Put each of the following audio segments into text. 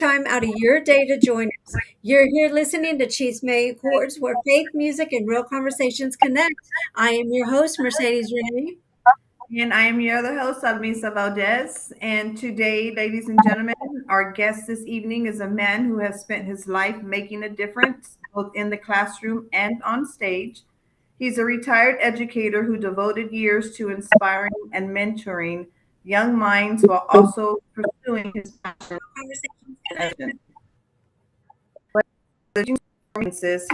time out of your day to join us. You're here listening to Chisme y Chords, where faith, music, and real conversations connect. I am your host, Mercedes Renee. And I am your other host, Almisa Valdez. And today, ladies and gentlemen, our guest this evening is a man who has spent his life making a difference both in the classroom and on stage. He's a retired educator who devoted years to inspiring and mentoring young minds while also pursuing his passion.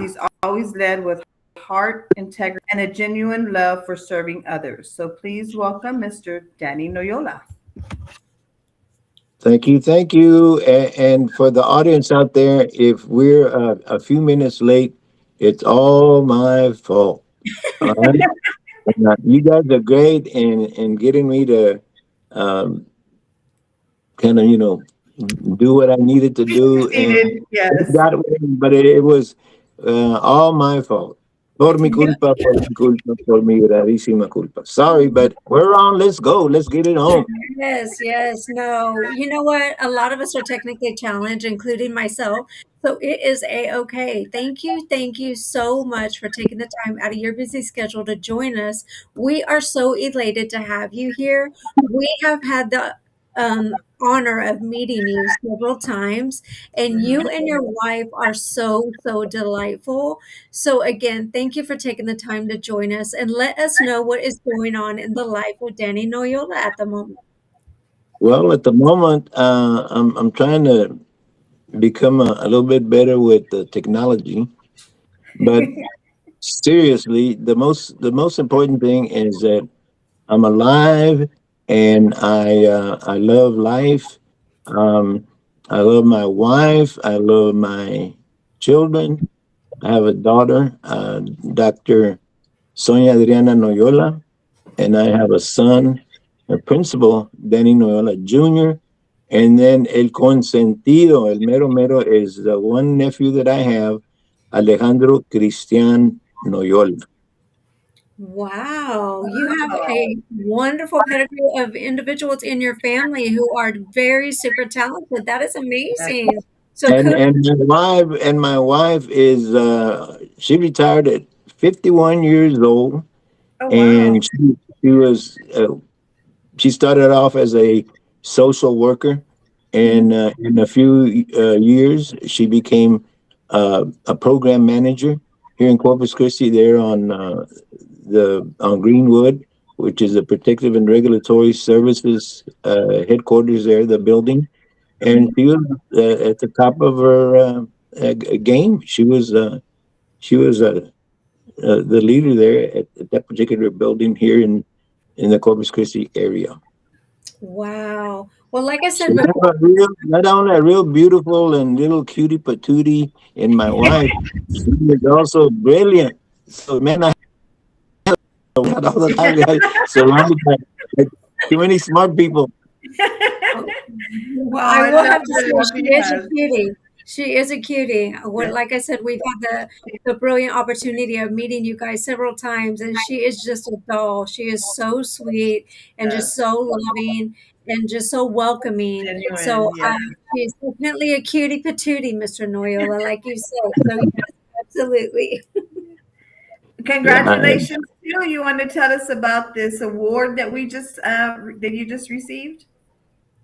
He's always led with heart, integrity, and a genuine love for serving others. So please welcome Mr. Danny Noyola. Thank you, thank you. And for the audience out there, if we're a few minutes late, it's all my fault. All right, you guys are great in getting me to um, kind of do what I needed to do, and Seated, it yes. got away, but it was all my fault. Por mi culpa, por mi culpa, por mi gravísima culpa. Sorry, but we're on. Let's go. Let's get it on. Yes, yes, no. You know what? A lot of us are technically challenged, including myself. So it is a-okay. Thank you so much for taking the time out of your busy schedule to join us. We are so elated to have you here. We have had the honor of meeting you several times, and you and your wife are so delightful. So again, thank you for taking the time to join us and let us know what is going on in the life of Danny Noyola at the moment. Well, at the moment, I'm trying to become a little bit better with the technology. But seriously, the most important thing is that I'm alive and I love life. Um, I love my wife. I love my children. I have a daughter, Dr. Sonia Adriana Noyola, and I have a son, a principal, Danny Noyola Jr. And then El Consentido, El Mero Mero, is the one nephew that I have, Alejandro Cristian Noyola. Wow, you have a wonderful pedigree of individuals in your family who are very super talented. That is amazing. So And my wife is she retired at 51 years old, Oh, wow. and she started off as a social worker, and in a few years she became a program manager here in Corpus Christi, there on Greenwood, which is the Protective and Regulatory Services headquarters there, the building. And she was at the top of her game. She was the leader there at that particular building here in the Corpus Christi area. wow. Well, like I So said I before, have a real, not only a real beautiful and little cutie patootie in my wife, she is also brilliant. So man, I had all the time surrounded by too many smart people. well, Oh, I I will love have to the say love she he is a has. cutie. She is a cutie. What, like I said, we've had the brilliant opportunity of meeting you guys several times, and she is just a doll. She is so sweet and just Yes. so loving and just so welcoming. So Genuine, yes. she's definitely a cutie patootie, Mr. Noyola, like you said. So yes, absolutely. Yeah, Congratulations to you. Want to tell us about this award that we just that you just received?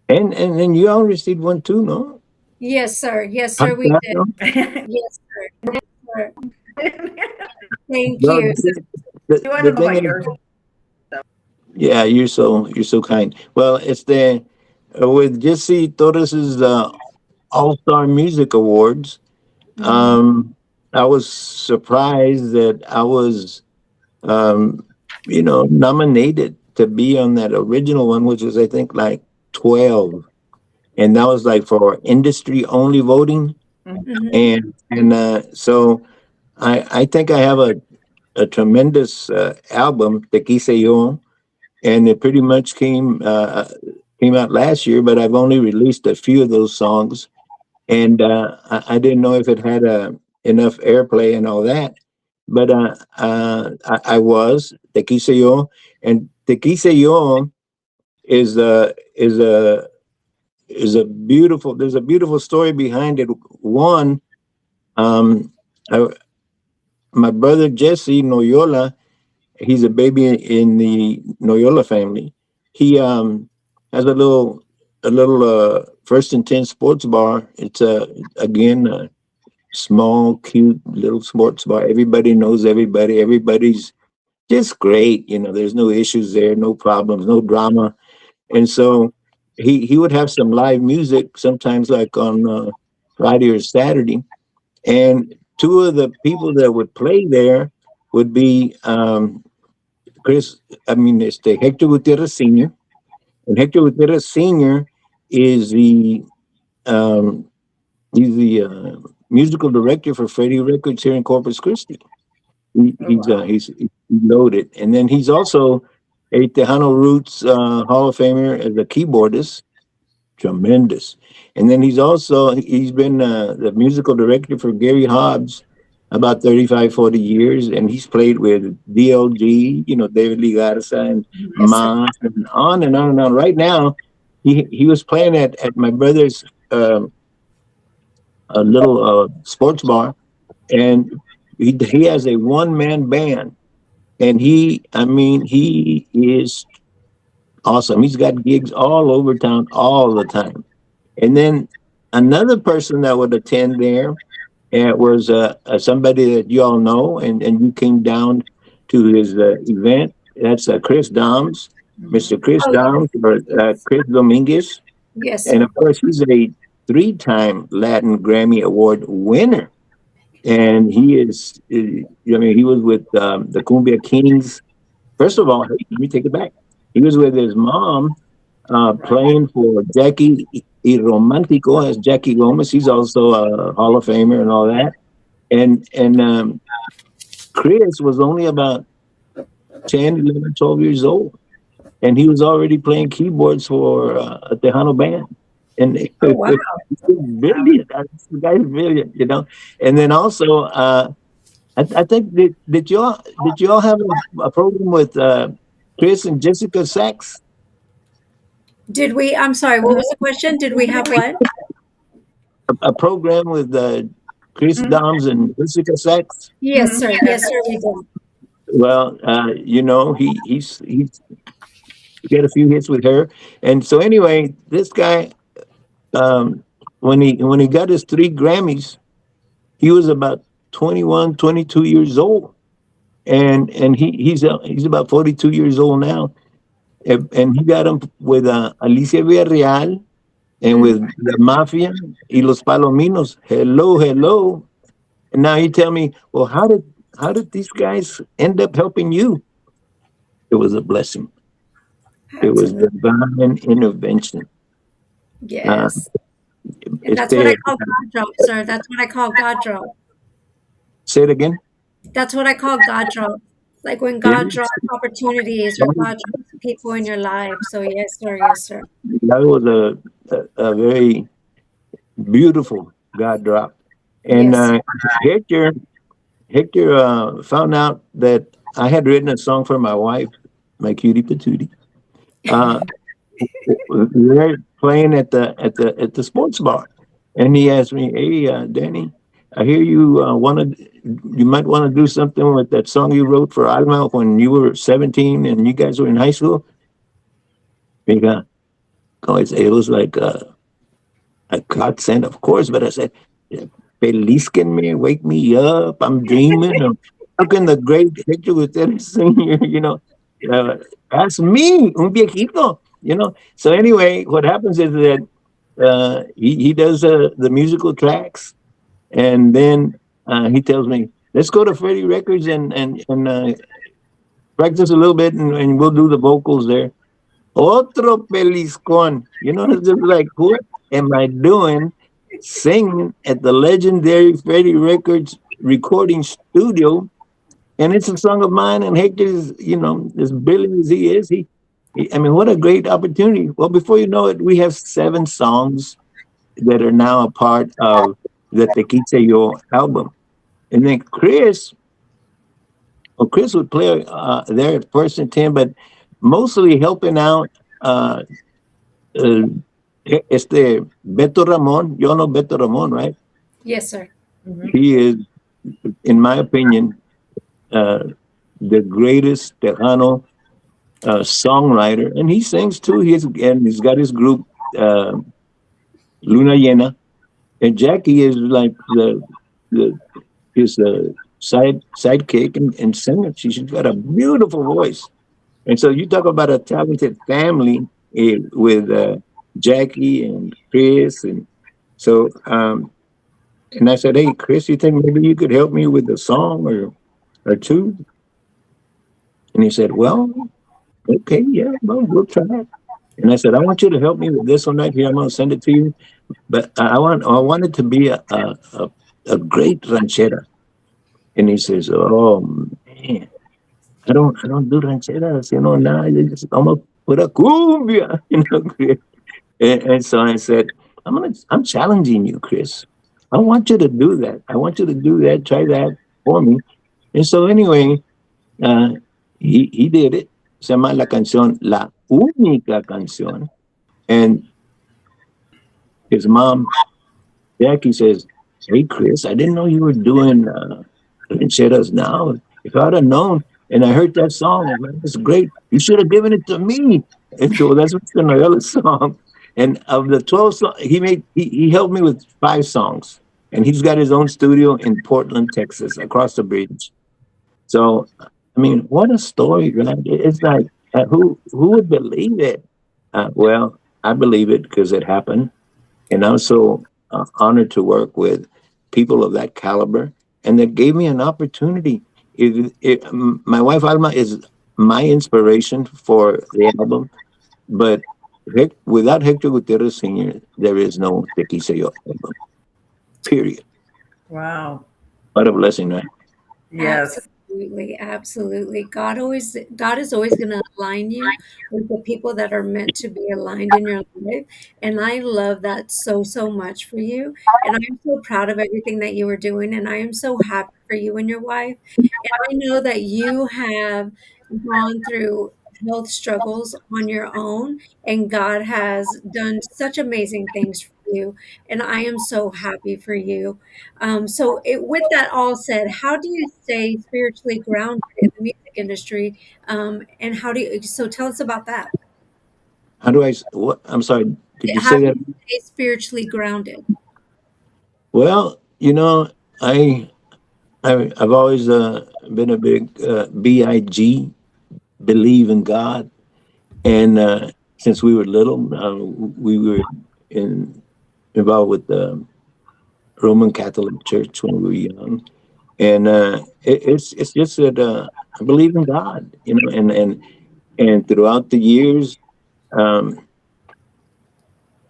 and you all received one too, no? Yes, sir. Yes, How's sir. We that, did. no? Yes, sir. Yes, sir. Thank Well, you. the, You want the to know thing about is, yours? yeah, you're so kind. Well, it's the with Jesse Torres's All Star Music Awards. Mhm. Um, I was surprised that I was, um, nominated to be on that original one, which was I think like 12, and that was like for industry only voting, Mhm. and so I think I have a tremendous album, Te Quise Yo, and it pretty much came out last year, but I've only released a few of those songs, and I didn't know if it had enough airplay and all that, but I was Te Quise Yo, and Te Quise Yo is a is a beautiful. There's a beautiful story behind it. One, um, I, my brother Jesse Noyola, he's a baby in the Noyola family. He has a little First and 10 sports bar. It's again a small, cute little sports bar. Everybody knows everybody. Everybody's just great. There's no issues there, no problems, no drama. And so he would have some live music sometimes, like on Friday or Saturday. And two of the people that would play there would be Chris. I mean, it's the Hector Gutierrez Senior, and Hector Gutierrez Senior is the um, he's the musical director for Freddie Records here in Corpus Christi. He, Oh, he's uh, wow. he's he's loaded, and then he's also a Tejano Roots Hall of Famer as a keyboardist. Tremendous. And then he's been the musical director for Gary Hobbs about 35, 40 years, and he's played with DLG, David Lee Garza and Yes, sir. Mas, and on and on and on. Right now, he was playing at my brother's a little sports bar, and he has a one-man band, and he is awesome. He's got gigs all over town all the time. And then another person that would attend there was somebody that you all know, and you came down to his event. That's Chris Doms, Mr. Mhm. Chris Oh, Doms, or Chris Dominguez. yes, And sir. of course, he's a three-time Latin Grammy Award winner. And he was with the Cumbia Kings. First of all, hey, let me take it back. He was with his mom playing for Jackie y Romantico as Jackie Gomez. He's also a Hall of Famer and all that. And Chris was only about 10, 11, 12 years old. And he was already playing keyboards for a Tejano band. And Oh, wow. he's brilliant. The guy's brilliant. And then also, I think did y'all have a program with Chris and Jessica Sachs? Did we? I'm sorry. What was the question? Did we have what? A program with Chris Mhm. Doms and Jessica Sachs. Yes, Mhm. sir. Yes, sir. We did. Well, he's got a few hits with her, and so anyway, this guy, um, when he got his 3 Grammys, he was about 21, 22 years old, and he's about 42 years old now, and he got them with Alicia Villarreal and Mm. with the Mafia y Los Palominos. Hello, hello. And now you tell me, well, how did these guys end up helping you? It was a blessing. It was Absolutely. divine intervention. Uh, Yes. And that's what I este, call God drop, sir. That's what I call God drop. say it again. That's what I call God drop. Like when Yeah, God drops opportunities or God drops people in your life. So yes, sir. Yes, sir. that was a very beautiful God drop. And Yes, sir. Hector Hector found out that I had written a song for my wife, my cutie patootie. Uh, they're playing at the sports bar, and he asked me, "Hey, Danny, I hear you might want to do something with that song you wrote for Alma when you were 17 and you guys were in high school." Because it was like a godsend, of course. But I said, "Pelisken me, wake me up. I'm dreaming. How can the great Hector Gutierrez Senior, uh, that's me, un viejito. So anyway, what happens is that he does the musical tracks, and then he tells me, "Let's go to Freddie Records and practice a little bit, and we'll do the vocals there." Otro peliscon. It's just like, what am I doing singing at the legendary Freddie Records recording studio? And it's a song of mine, and Hector's, as brilliant as he is, I mean, what a great opportunity. Well, before you know it, we have 7 songs that are now a part of the Te Quise Yo album. And then Chris would play there at First and 10, but mostly helping out uh, Beto Ramon, you all know Beto Ramon, right? Yes, sir. Mhm. He is, in my opinion, uh, the greatest Tejano songwriter, and he sings too. He's got his group, uh, Luna Llena, and Jackie is like the his sidekick and singer. She's got a beautiful voice, and so you talk about a talented family with Jackie and Chris, and so and I said, "Hey, Chris, you think maybe you could help me with a song or two?" And he said, "Well, okay, yeah, well, we'll try it." And I said, "I want you to help me with this one right here. I'm going to send it to you, but I want it to be a great ranchera." And he says, "Oh man, I don't do rancheras, now I just almost put a cumbia, And so I said, I'm challenging you, Chris. I want you to do that. I want you to do that. Try that for me." And so anyway, uh, he did it. Se llama la canción La Única Canción. And his mom, Jackie, says, "Hey, Chris, I didn't know you were doing rancheras now. If I'd have known and I heard that song, man, it's great. You should have given it to me." And so that's what's in the other song. And of the 12 songs, he helped me with 5 songs. And he's got his own studio in Portland, Texas, across the bridge. So, I mean, what a story, right? It's like, who would believe it? Well, I believe it because it happened. And I'm so honored to work with people of that caliber, and that gave me an opportunity. My wife Alma is my inspiration for the album, but without Hector Gutierrez Sr., there is no Te Quise Yo album. Period. Wow. What a blessing, right? Yes. Absolutely, absolutely. God is always going to align you with the people that are meant to be aligned in your life. And I love that so, so much for you. And I'm so proud of everything that you are doing. And I am so happy for you and your wife. And I know that you have gone through health struggles on your own, and God has done such amazing things for you. And I am so happy for you. With that all said, how do you stay spiritually grounded in the music industry? And how do you, so tell us about that. How do what? I'm sorry. Did you How say do that? you stay spiritually grounded? Well, I, I've always been a big BIG, believe in God. And since we were little, we were in, involved with the Roman Catholic Church when we were young, and it's just that I believe in God, and throughout the years, um,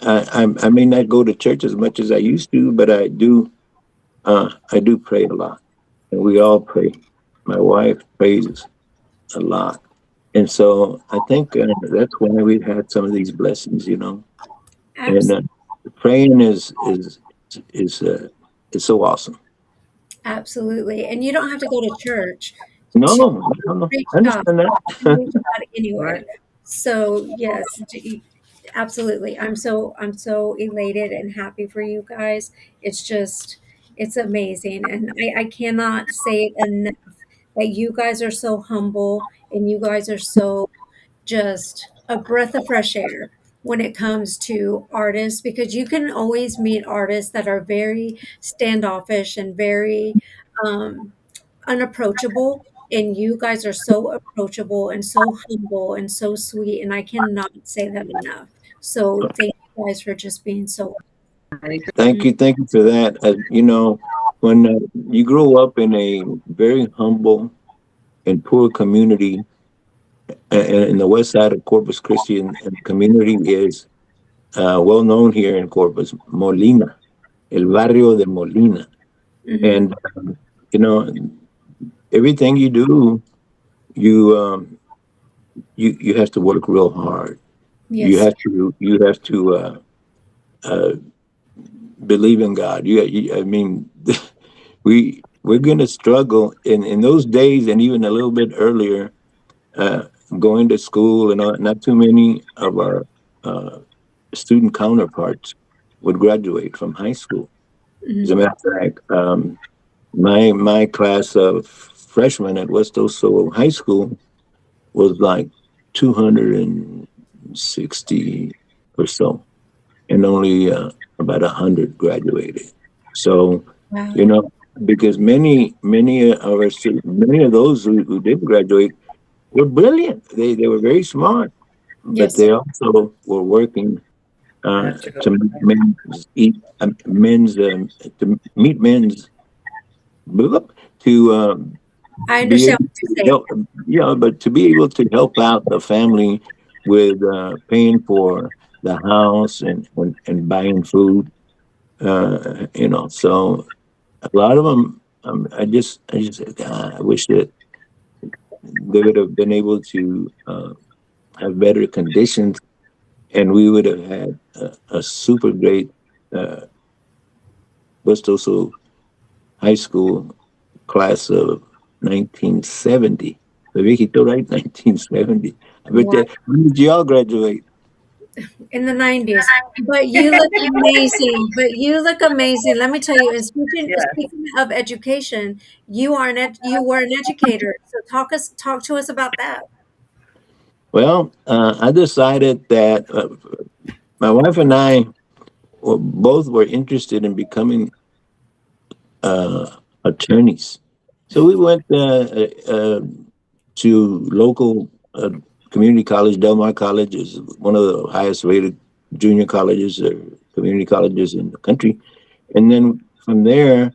I may not go to church as much as I used to, but I do pray a lot, and we all pray. My wife prays a lot, and so I think that's why we've had some of these blessings. And Absolutely. praying is is so awesome. Absolutely. And you don't have to go to church No, to no, no. reach I God. understand You can that. reach God Right. anywhere. So yes, absolutely. I'm so elated and happy for you guys. It's just it's amazing. And I cannot say it enough that you guys are so humble and you guys are so just a breath of fresh air when it comes to artists, because you can always meet artists that are very standoffish and very um, unapproachable. And you guys are so approachable and so humble and so sweet. And I cannot say that enough. So thank you guys for just being so. Thank you for that. When you grow up in a very humble and poor community, in the west side of Corpus Christi, and the community is well known here in Corpus, Molina, el barrio de Molina, Mhm. and you know everything you do, you have to work real hard. You Yes. have to uh, believe in God. I mean, we're gonna struggle in those days, and even a little bit earlier. Uh, Going to school, and not too many of our uh, student counterparts would graduate from high school. As a Mhm. matter of fact, my class of freshmen at West Oso High School was like 260 or so, and only about 100 graduated. So, you Wow. know, because many of those who did graduate were brilliant. They were very smart, but Yes. they also were working uh, Have to go. to meet men's to I be understand able what to you're saying. help, but to be able to help out the family with paying for the house and buying food, so a lot of them, I just said, God, I wish that they would have been able to have better conditions, and we would have had a super great uh, West Oso High School class of 1970. The Viejito, right? 1970. I bet Wow. that, when did y'all graduate? In the 90s. But you look amazing. But you look amazing. Let me tell you, and Yes. speaking of education, you were an educator. So talk to us about that. Well, I decided that my wife and I both were interested in becoming uh, attorneys. So we went to local community college. Del Mar College is one of the highest rated junior colleges or community colleges in the country. And then from there,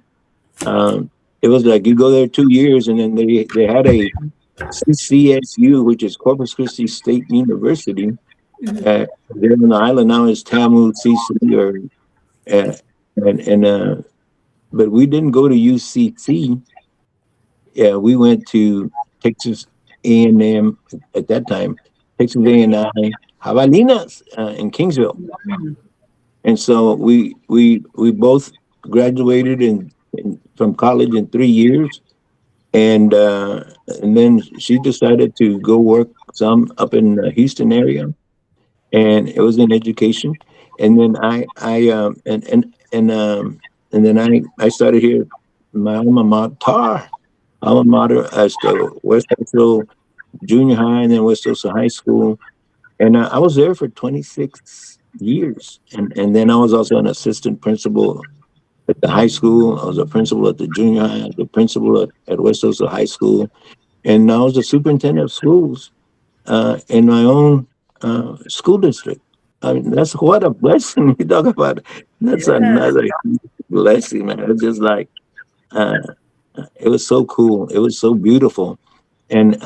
it was like you go there 2 years, and then they had a CCSU, which is Corpus Christi State University. Mhm. There on the island now is TAMU CC or uh, and but we didn't go to UCC. Yeah, we went to Texas A&M at that time, Texas Okay. A&I Javalinas in Kingsville, Mhm. and so we both graduated from college in 3 years, and uh, and then she decided to go work some up in the Houston area, and it was in education, and then and then I started here, my alma mater as the West Central Junior High and then West Osa High School. And I was there for 26 years. And then I was also an assistant principal at the high school. I was a principal at the junior high, I was a principal at West Osa High School. And I was the superintendent of schools in my own school district. I mean, that's what a blessing. You talk about it. That's Yes. another blessing, man. It's just like, uh, it was so cool. It was so beautiful, and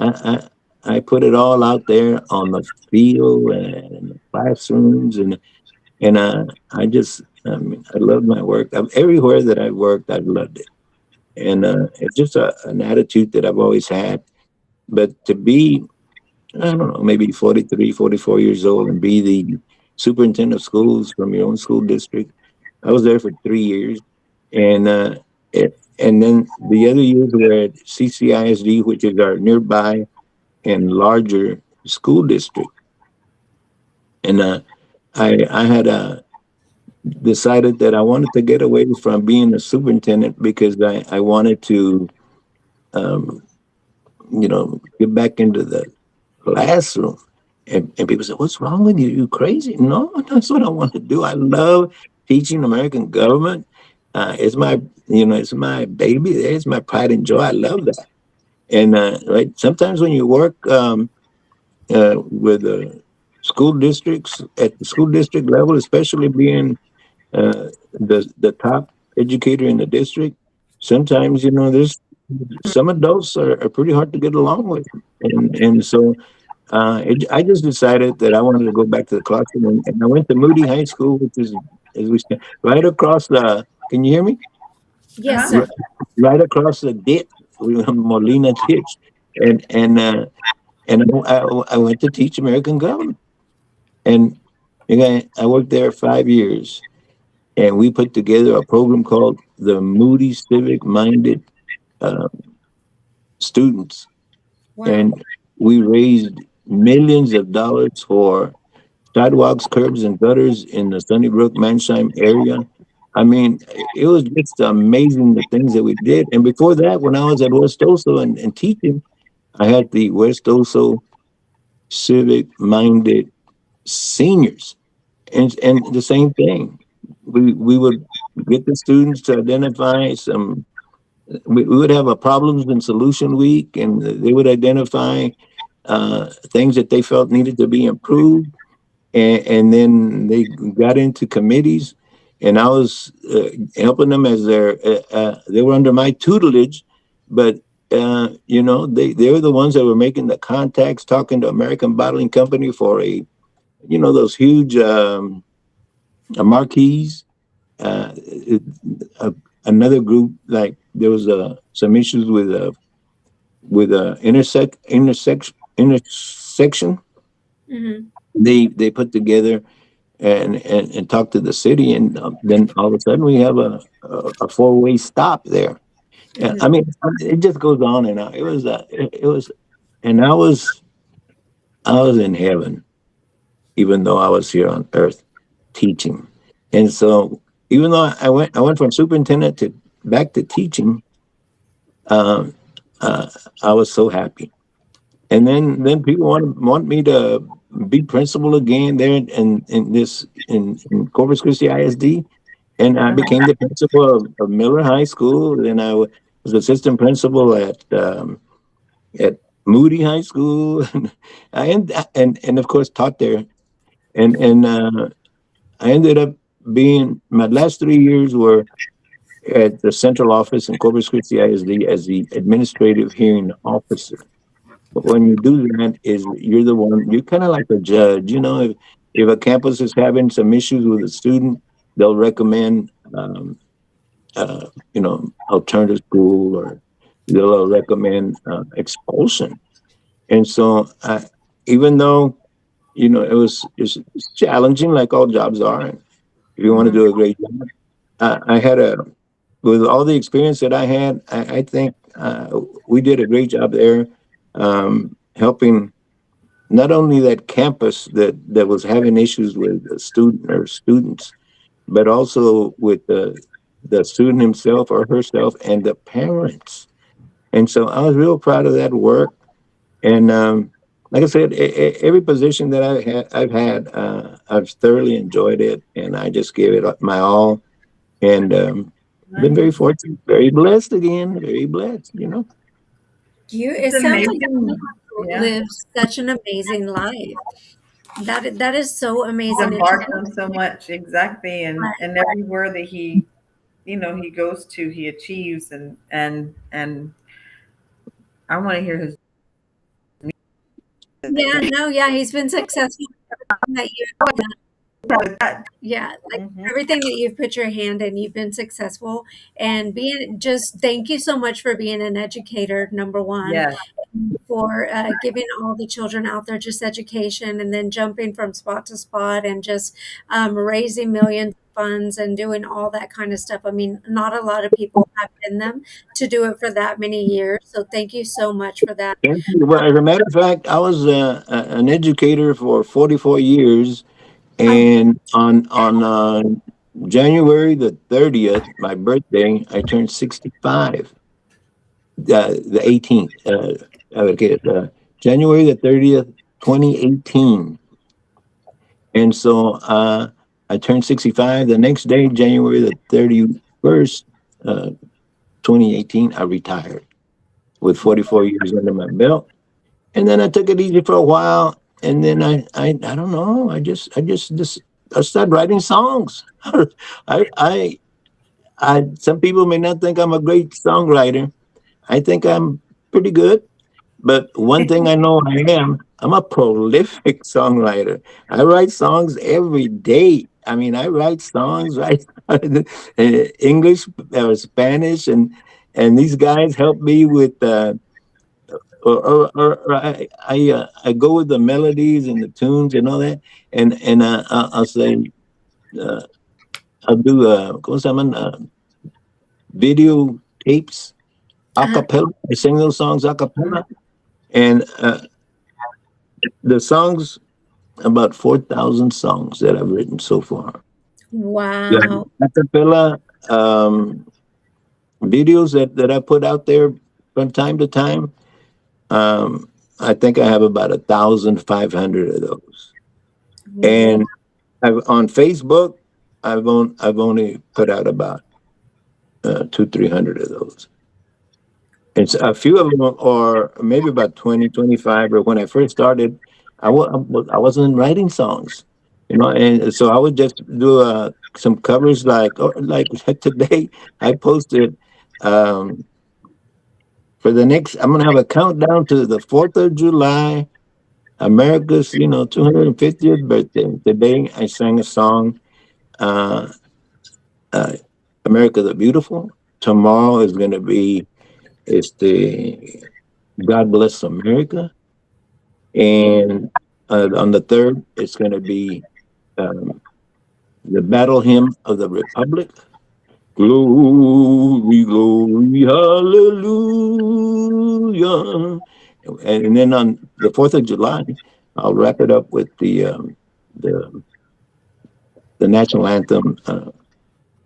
I put it all out there on the field and in the classrooms, and I just, I mean, I love my work. Everywhere that I've worked, I've loved it, and it's just an attitude that I've always had. But to be, I don't know, maybe 43, 44 years old and be the superintendent of schools from your own school district. I was there for 3 years, and and then the other years were at CCISD, which is our nearby and larger school district. And I had decided that I wanted to get away from being a superintendent because I wanted to, um, get back into the classroom. And people say, "What's wrong with you? You crazy?" No, that's what I want to do. I love teaching American government. It's my baby. It's my pride and joy. I love that. And right, sometimes when you work with school districts at the school district level, especially being the top educator in the district, sometimes there's some adults are pretty hard to get along with, and so I just decided that I wanted to go back to the classroom, and I went to Moody High School, which is, as we say, right across the. Can you hear me? Yes, Uh-huh. sir. Right, right across the ditch, Molina Ditch, and I went to teach American government, and again, I worked there 5 years, and we put together a program called the Moody Civic Minded uh, Students, Wow. and we raised millions of dollars for sidewalks, curbs, and gutters in the Sunnybrook, Mansheim area. I mean, it was just amazing the things that we did. And before that, when I was at West Oso and teaching, I had the West Oso civic minded seniors. And the same thing. We would get the students to identify some, we would have a problems and solution week, and they would identify things that they felt needed to be improved, and then they got into committees, and I was helping them as they were under my tutelage, but they were the ones that were making the contacts, talking to American Bottling Company for those huge marquees. Uh, uh, Another group, like there was some issues with intersection. Hmm. They put together and talk to the city, and then all of a sudden we have a four-way stop there. I Hmm. mean, it just goes on and on. It was, and I was in heaven, even though I was here on earth teaching. And so, even though I went from superintendent to back to teaching, um, uh, I was so happy. And then people want me to be principal again there in Corpus Christi ISD, and I became the principal of Miller High School. Then was assistant principal at Moody High School. And of course taught there. And I ended up being my last 3 years were at the central office in Corpus Christi ISD as the administrative hearing officer. But when you do that, is you're the one, you're kind of like a judge. If a campus is having some issues with a student, they'll recommend alternative school, or they'll recommend expulsion. And so, even though it's challenging, like all jobs are, and if you want to Mhm. do a great job, I had with all the experience that I had, I think we did a great job there, helping not only that campus that was having issues with the student or students, but also with the student himself or herself and the parents. And so I was real proud of that work. And like I said, every position that I've had, I've thoroughly enjoyed it, and I just gave it my all. And been very Nice. fortunate, very blessed again, very blessed. It's It sounds like you amazing. Yeah. live such an amazing life. That is so He's amazing. And embarked on so much, exactly, and everywhere that he goes to, he achieves, and I want to hear his. yeah, no, yeah, he's been successful in that you've done. That. Yeah, like Hmm. everything that you've put your hand in, you've been successful. And being just thank you so much for being an educator, number one, Yes. for giving all the children out there just education, and then jumping from spot to spot, and just raising millions of funds and doing all that kind of stuff. I mean, not a lot of people have in them to do it for that many years. So thank you so much for that. Thank you. Well, as a matter of fact, I was an educator for 44 years, Oh, and on January the 30th, my birthday, I turned 65. The 18th. Okay, January the 30th, 2018. And so I turned 65. The next day, January the 31st, 2018, I retired with 44 years under my belt. And then I took it easy for a while. And then I don't know. I just I started writing songs. I some people may not think I'm a great songwriter. I think I'm pretty good. But one thing I know I'm a prolific songwriter. I write songs every day. I mean, I write songs, right? English or Spanish, and these guys help me with, or I go with the melodies and the tunes and all that, and I'll say, uh, I'll do, ¿cómo se llaman? Video tapes, a uh-huh. cappella. I sing those songs a cappella, and the songs about 4,000 songs that I've written so far. Yeah, Wow. acapella videos that I put out there from time to time. Um, I think I have about 1,500 of those. Wow. And on Facebook, I've only put out about two, 300 of those. It's a few of them are maybe about 20, 25. Or when I first started, I wasn't writing songs, and so I would just do some covers like today I posted um, for the next. I'm gonna have a countdown to the 4th of July, America's 250th birthday. Today I sang a song, uh, uh, America the Beautiful. Tomorrow is gonna be the God Bless America. And on the 3rd, it's going to be um, the Battle Hymn of the Republic. Glory, glory, hallelujah. And then on the 4th of July, I'll wrap it up with the, the national anthem.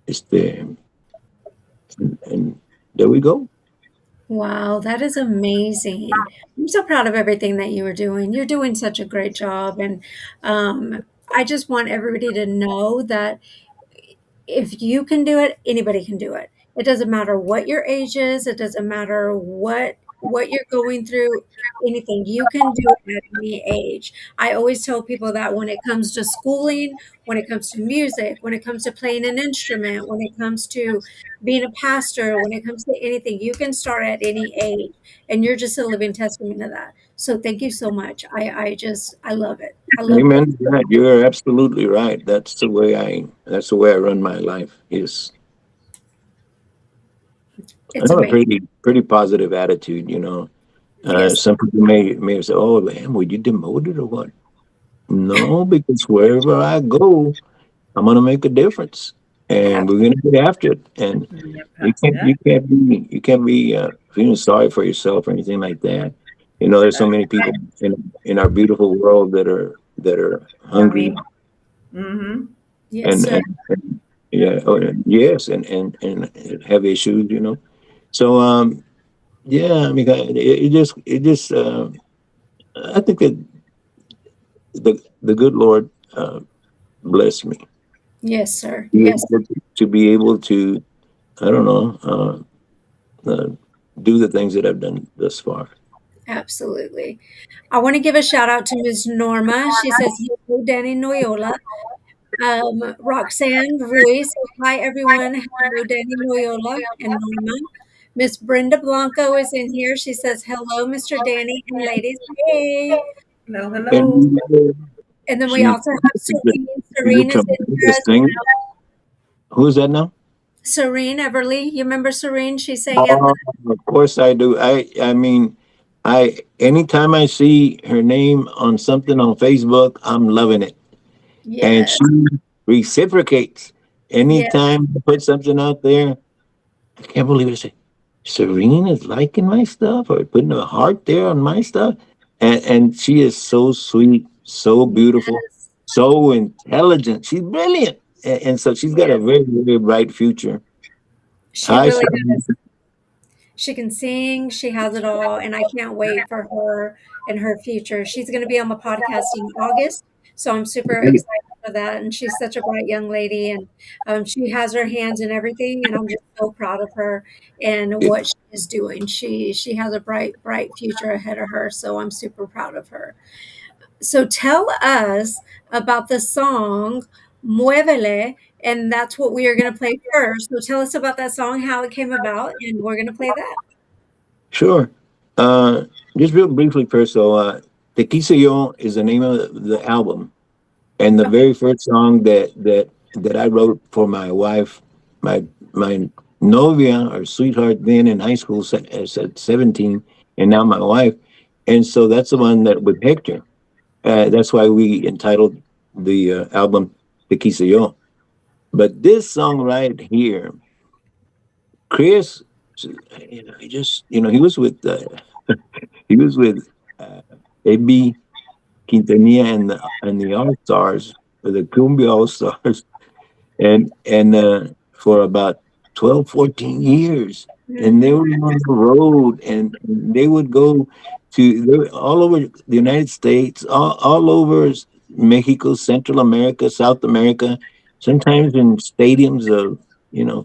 It's the, and there we go. Wow, that is amazing. I'm so proud of everything that you are doing. You're doing such a great job. And I just want everybody to know that if you can do it, anybody can do it. It doesn't matter what your age is, it doesn't matter what you're going through, anything. You can do it at any age. I always tell people that when it comes to schooling, when it comes to music, when it comes to playing an instrument, when it comes to being a pastor, when it comes to anything, you can start at any age. And you're just a living testament to that. So thank you so much. I love it. I love what Amen. Right. You're absolutely right. That's the way I run my life. Yes. I it's have a amazing. pretty positive attitude. Yes, Some people may say, "Oh, man, were you demoted or what?" No, because wherever I go, I'm gonna make a difference, and we're gonna get after it. And Yep. you can't Yep. you can't be feeling sorry for yourself or anything like that. There's so That's many people right. in our beautiful world that are I hungry mean, mm-hmm. yes, and sir. yeah, yes, and have issues. So yeah, I mean, it just I think that the good Lord blessed me Yes, sir. be Yes, able to be able to, I don't know, do the things that I've done thus far. absolutely. I want to give a shout out to Ms. Norma. She says, hello, Danny Noyola. Roxanne Ruiz says, hi, everyone. Hello, Danny Noyola and Norma. Miss Brenda Blanco is in here. She says, hello, Mr. Danny and ladies. Hey. Hello, hello. And And then we she's also have Serene. she's a Serene is in here tremendous as singer. well. Who's that now? Serene Everly. You remember Serene? She sang at the, Oh, of course I do. I mean, I anytime I see her name on something on Facebook, I'm loving it. And yes, she reciprocates. yes, Anytime I put something out there, I can't believe it. Serene is liking my stuff or putting a heart there on my stuff. And she is so sweet, so beautiful, yes. so intelligent. She's brilliant. And so she's got a Yes. very, very bright future. She Hi, really Serene. does. She can sing, she has it all, and I can't wait for her and her future. She's going to be on the podcast in August, so I'm super excited for that. And she's such a bright young lady, and she has her hands in everything, and I'm just so proud of her and what she is doing. She has a bright future ahead of her, so I'm super proud of her. So tell us about the song Muévele, and that's what we are going to play first. So tell us about that song, how it came about, and we're going to play that. Sure. Uh, just real briefly first, so Te Quise Yo is the name of the album. And the Okay. very first song that I wrote for my wife, my novia or sweetheart then in high school at 17, and now my wife. And so that's the one that with Hector. That's why we entitled the album Te Quise Yo. But this song right here, Chris, he was with uh, AB. Quintanilla and the All Stars, the Cumbia All Stars, and for about 12, 14 years. And they Mhm. were on the road, and they would go they were all over the United States, all over Mexico, Central America, South America, sometimes in stadiums of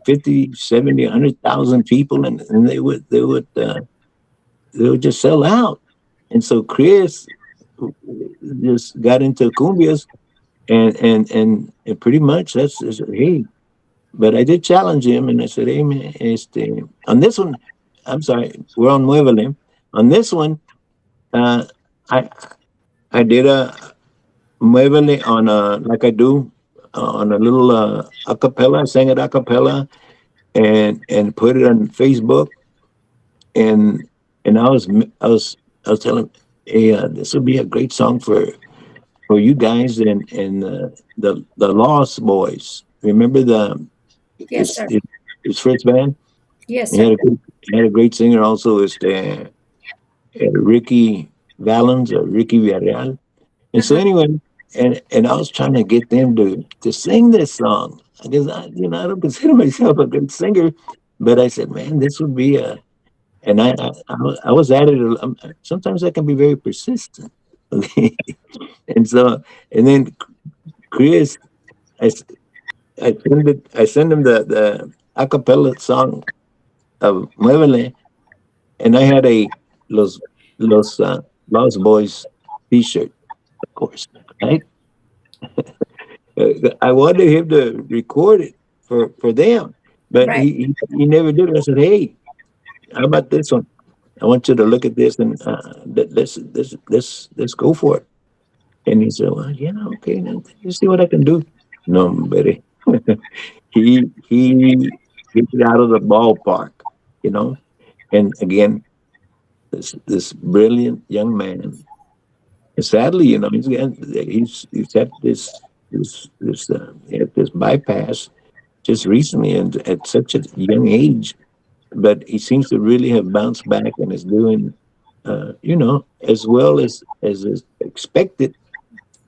50, 70, 100,000 people, and they would just sell out. And so Chris just got into cumbias, and pretty much hey. But I did challenge him, and I said, "Hey man, on this one, I'm sorry, we're on Muévele. On this one, uh, I I did a Muévele on like I do on a little acapella. I sang it acapella and put it on Facebook, and I was telling him, hey, this would be a great song for you guys and the Lost Boys. Remember Yes, it's sir. it, it's Fritz band. Yes, He sir. had a great, he had a great singer also. It's the Ricky Valens or Ricky Villarreal. And so Uh-huh. anyway, and I was trying to get them to sing this song because I don't consider myself a good singer, but I said, man, this would be a and I was at it. Sometimes I can be very persistent. Okay, and so and then Chris, I s- I send him the acapella song of Muévele, and I had a Los Los Lost Boys T-shirt, of course, right? I wanted him to record it for them, but Right. he never did. I said, "Hey, how about this one? I want you to look at this and let's go for it." And he said, "Well, yeah, okay, then you see what I can do." No, buddy, he hit it out of the ballpark, you know. And again, this brilliant young man. And sadly, he's had he had this bypass just recently and at such a young age, but he seems to really have bounced back and is doing, as well as is expected.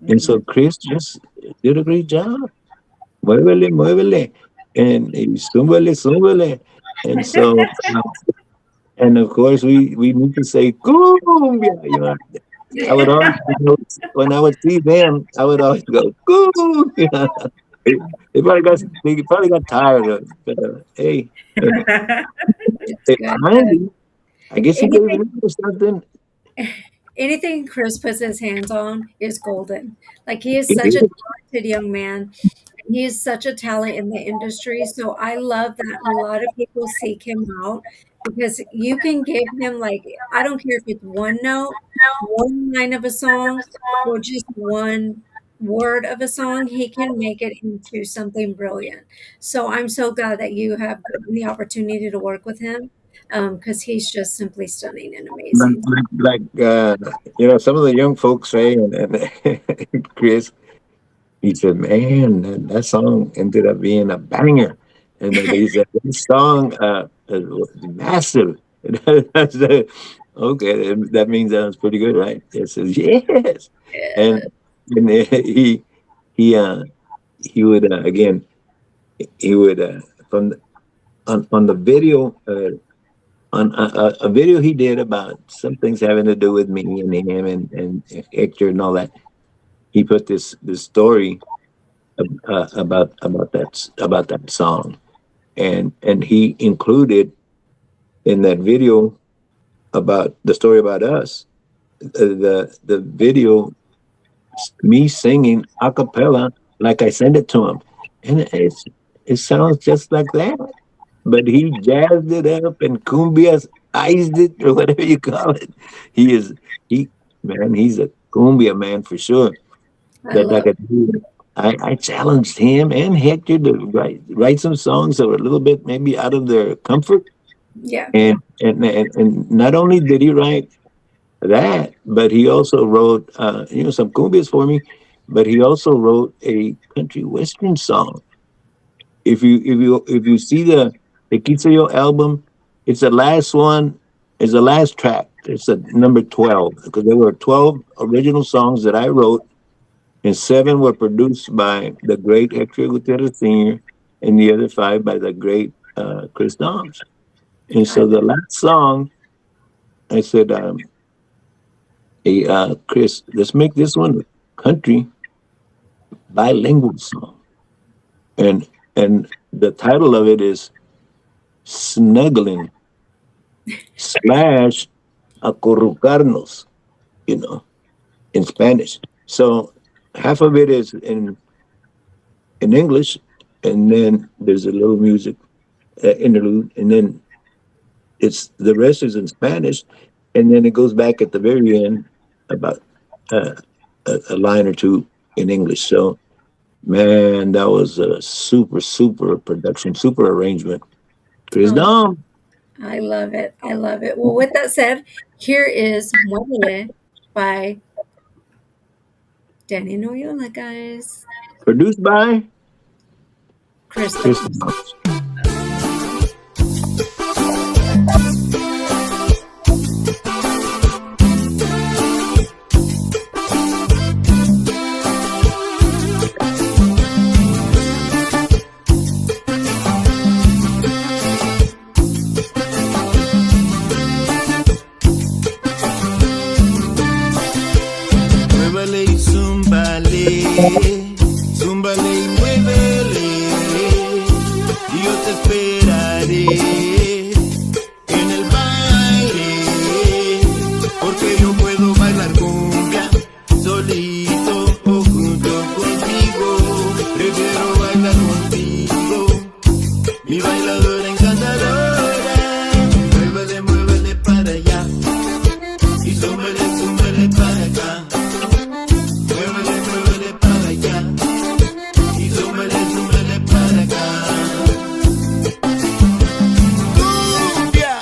And so Mhm. Chris just did a great job. Muévele, muévele, and he súbele, súbele. And so, and of course, we need to say cumbia. I would always, when I would see them, I would always go cumbia. They, they probably got tired of it, but hey, It's good. finally, I guess he gave Anything in to something. anything Chris puts his hands on is golden. Like he is He such a did. talented young man. He is such a talent in the industry. So I love that a lot of people seek him out because you can give him like I don't care if it's one note, one line of a song, or just one word of a song, he can make it into something brilliant. So I'm so glad that you have gotten the opportunity to work with him because he's just simply stunning and Like, amazing. some of the young folks say, and Chris, he said, "Man, that song ended up being a banger," and then he said, "This song was massive." That's okay. That means that was pretty good, right? He says, "Yes," and Yeah. and he would again he would from on the video on a video he did about some things having to do with me and him and Hector and all that. He put this story about that song, and he included in that video about the story about us, the video, me singing a cappella like I sent it to him, and it sounds just like that, but he jazzed it up and cumbias iced it or whatever you call it. He is he man, he's a cumbia man for sure. I That love I could do. I challenged him and Hector to write some songs that were a little bit maybe out of their comfort. yeah. And not only did he write that, but he also wrote some cumbias for me. But he also wrote a country western song. If you see the Quince album, it's the last one, is the last track. it's a number 12 because there were 12 original songs that I wrote, and seven were produced by the great Hector Gutierrez Sr., and the other five by the great Chris Doms. And I so the last song, I said, hey, Chris, let's make this one a country bilingual song. And the title of it is Snuggling slash Acurrucarnos, you know, in Spanish. So half of it is in English, and then there's a little music interlude, and then it's the rest is in Spanish, and then it goes back at the very end about uh, a line or two in English. So, man, that was a super production, super arrangement. Chris oh, Dom, I love it. I love it. Well, with that said, here is Muévele by Danny Noyola, guys. produced by Chris Chris Doms. Dom. Muévele y zúmbale, zúmbale y muévele, y yo te esperaré en el baile, porque yo puedo bailar cumbia solito o junto contigo. Prefiero bailar contigo, mi bailadora encantadora. Muévele, muévele para allá y zúmbale, zúmbale para acá. Muévele, muévele para allá y zúmbale, zúmbale para acá. Cumbia,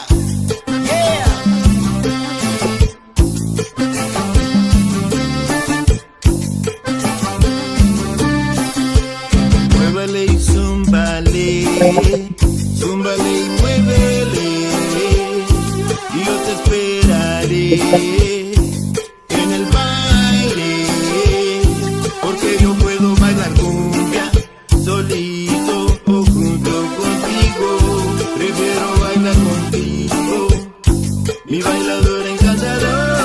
yeah. Muévele y zúmbale, zúmbale y muévele, y yo te esperaré en el baile, porque yo puedo bailar cumbia solito o junto contigo. Prefiero bailar contigo, mi bailadora encantadora.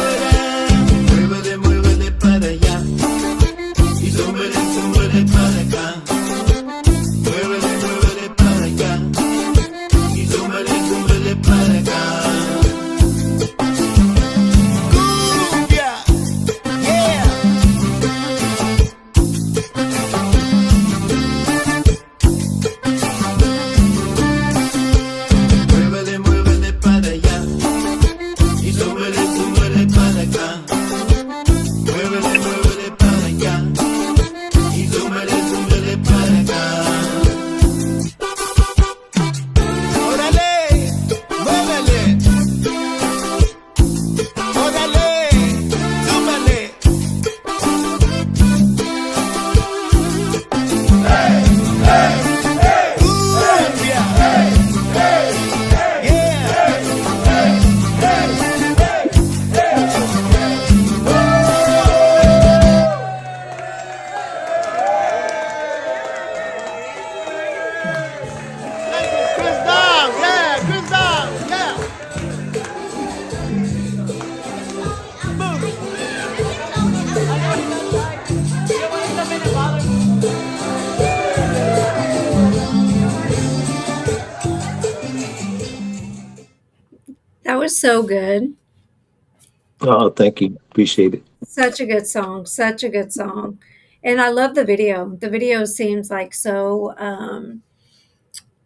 Muévele, muévele para allá y zúmbale, zúmbale para acá. Muévele, muévele para allá y zúmbale, zúmbale para acá. Cumbia, yeah. Muévele, muévele para allá y zúmbale, zúmbale para acá. Muévele, muévele para allá y zúmbale, zúmbale para acá. Órale, muévele. Órale, zúmbale. Cumbia, Chris Dom, yeah, Chris Dom, yeah. That was so good. Oh, thank you, appreciate it. Such a good song. Such a good song. And I love the video. The video seems like so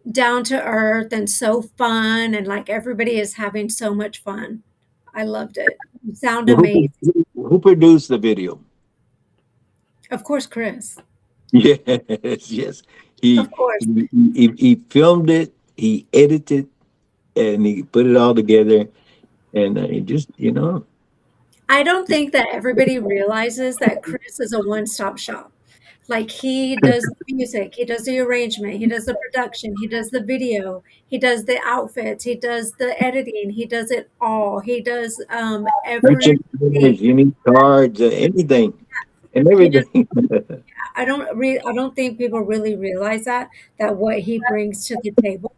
down to earth and so fun, and like everybody is having so much fun. I loved it. You sound Well, amazing. who produced the video? Of course, Chris. Yes, yes. Of He, course. he filmed it, he edited, and he put it all together, and he just, I don't think that everybody realizes that Chris is a one-stop shop. Like he does the music, he does the arrangement, he does the production, he does the video, he does the outfits, he does the editing, he does it all. He does Purchase everything. orders, you need cards, anything and He does. everything. I don't think people really realize that what he brings to the table.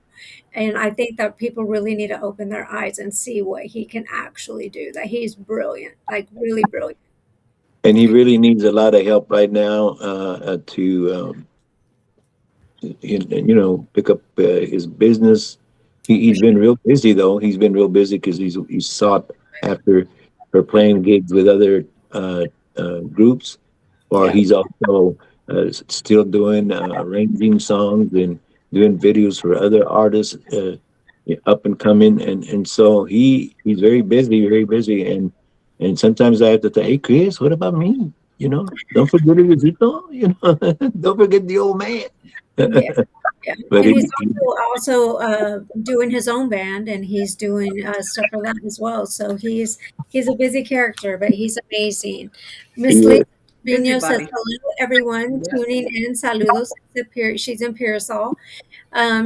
And I think that people really need to open their eyes and see what he can actually do. That he's brilliant, like really brilliant. And he really needs a lot of help right now to pick up his business. He's been real busy though. He's been real busy because he's sought after for playing gigs with other groups, or Yeah. he's also still doing arranging songs and doing videos for other artists up and coming, and so he's very busy, and sometimes I have to say, hey Chris, what about me? Don't forget Luisito, don't forget the old man. Yeah. Yeah, But and he's also doing his own band, and he's doing stuff for that as well. So he's a busy character, but he's amazing. Miss yeah. Lisa Vino says Busybody. hello, everyone Yeah. tuning in. Saludos. She's in Pearsall.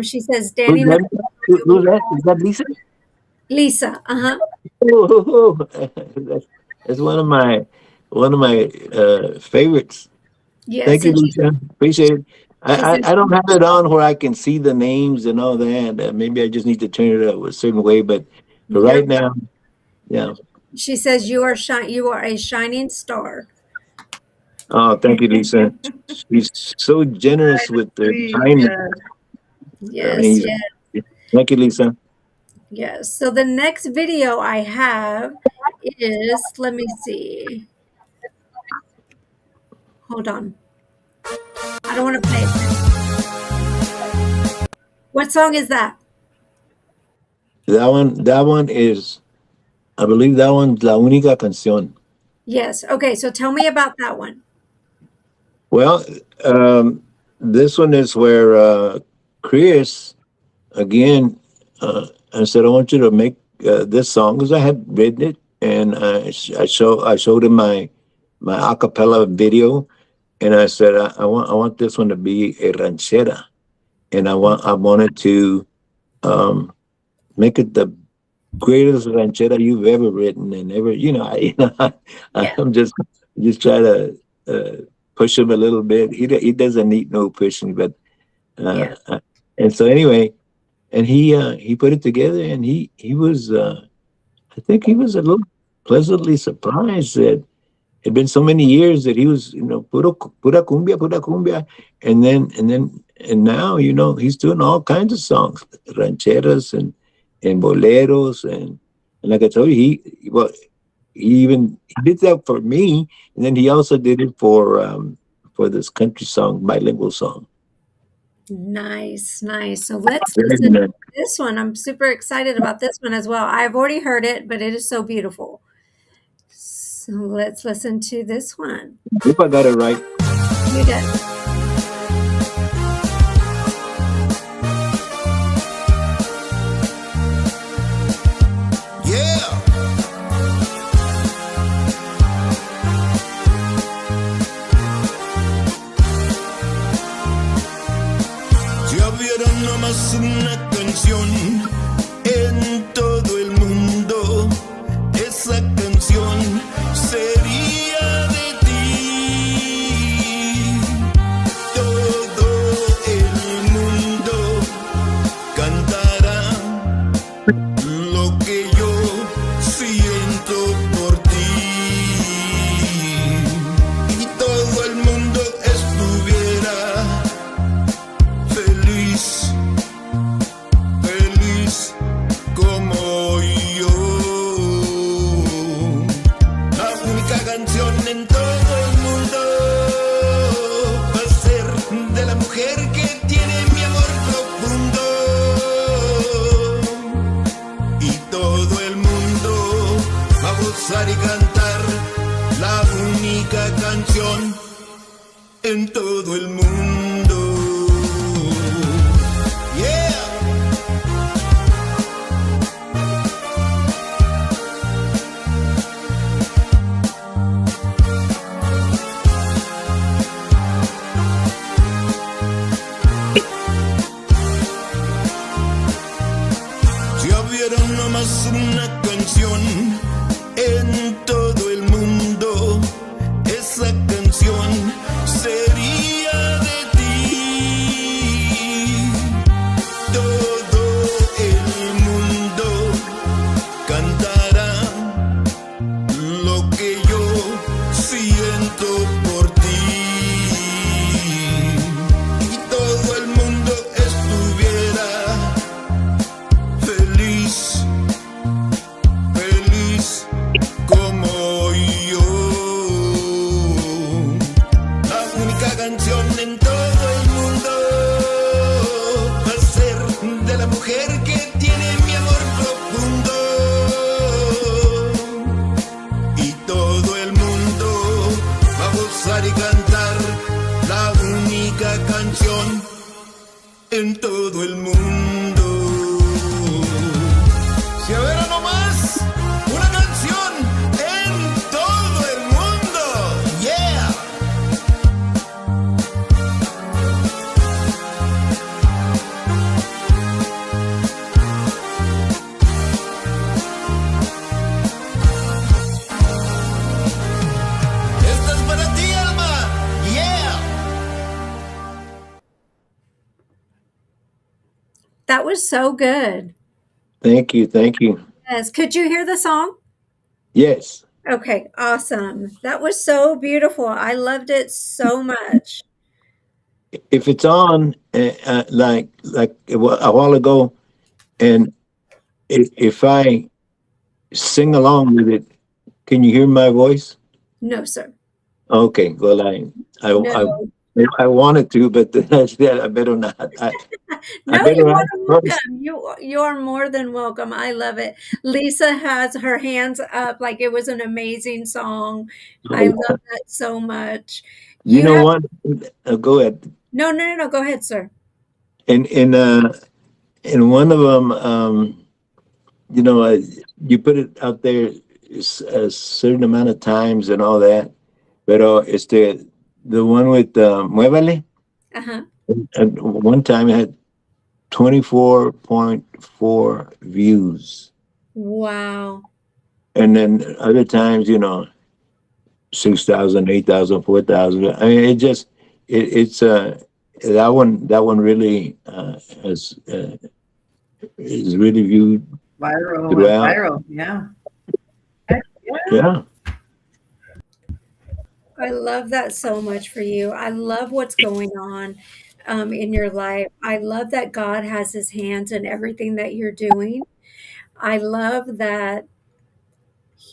She says Who's Danny that? Who's that? Is that Lisa? Lisa. Oh, that's one of my favorites. Yes, Thank you, and Lisa. Appreciate it. I, she I, says I don't have it on where I can see the names and all that. Maybe I just need to turn it up a certain way. But for you're. right now, yeah. She says you are a shining star. Oh, thank you, Lisa. She's so generous with the Please, kindness. yes. Yes, Amazing. Thank you, Lisa. yes. So the next video I have is, let me see. Hold on. I don't want to play it. What song is that? That one is, I believe that one's La Única Canción. Yes. Okay. So tell me about that one. Well, this one is where Chris, again, I said, I want you to make this song because I had written it, and I showed him my a cappella video, and I said, I want this one to be a ranchera, and I wanted to make it the greatest ranchera you've ever written and ever. Yeah. I'm just try to push him a little bit. He doesn't need no pushing, but Yeah. and so anyway, and he put it together, and he was I think he was a little pleasantly surprised that it'd been so many years that he was pura cumbia, and now he's doing all kinds of songs, rancheras and boleros, and like I told you, he did that for me, and then he also did it for this country song, bilingual song. Nice, nice. So let's Very listen to nice. this one. I'm super excited about this one as well. I've already heard it, but it is so beautiful. So let's listen to this one. Hope I got it right. You did. Yeah. Si hubiera nomás una canción en todo el mundo, esa canción sería de ti. Todo el mundo cantará lo que yo siento por ti, y todo el mundo estuviera feliz, feliz como yo. La única canción en todo el mundo va a ser de la mujer que tiene mi amor profundo, y todo el mundo va a gozar y cantar la única canción en todo el mundo. Yeah. hubiera nomás una canción en todo el mundo, esa canción sería de ti. Todo el mundo cantará lo que yo siento por ti. Y todo el mundo estuviera feliz, feliz como yo. La única canción en todo el mundo va a ser de la mujer que tiene mi amor profundo. Y todo el mundo va a gozar y cantar la única canción en todo el mundo. Si hubiera nomás una canción en todo el mundo, yeah. Esta es para ti, Alma, yeah. That was so good. Thank you. Thank you. Yes. Could you hear the song? Yes. Okay, awesome. That was so beautiful. I loved it so much. If it's on, like a while ago, and if I sing along with it, can you hear my voice? No, sir. Okay. Well, I No. I wanted to, but I said I better not. I No, better you're more not than first. welcome. You are more than welcome. I love it. Lisa has her hands up like it was an amazing song. I love that so much. You You know have what? Go ahead. no. Go ahead, sir. In one of them, you know, you put it out there a certain amount of times and all that, but it's the one with Muévale. Uh-huh. At one time, it had 24.4 views, Wow. and then other times, 6,000, 8,000, 4,000. I mean, it's that one really is really viewed Viral, throughout. viral, yeah. Heck yeah. Yeah. I love that so much for you. I love what's going on in your life. I love that God has his hands in everything that you're doing. I love that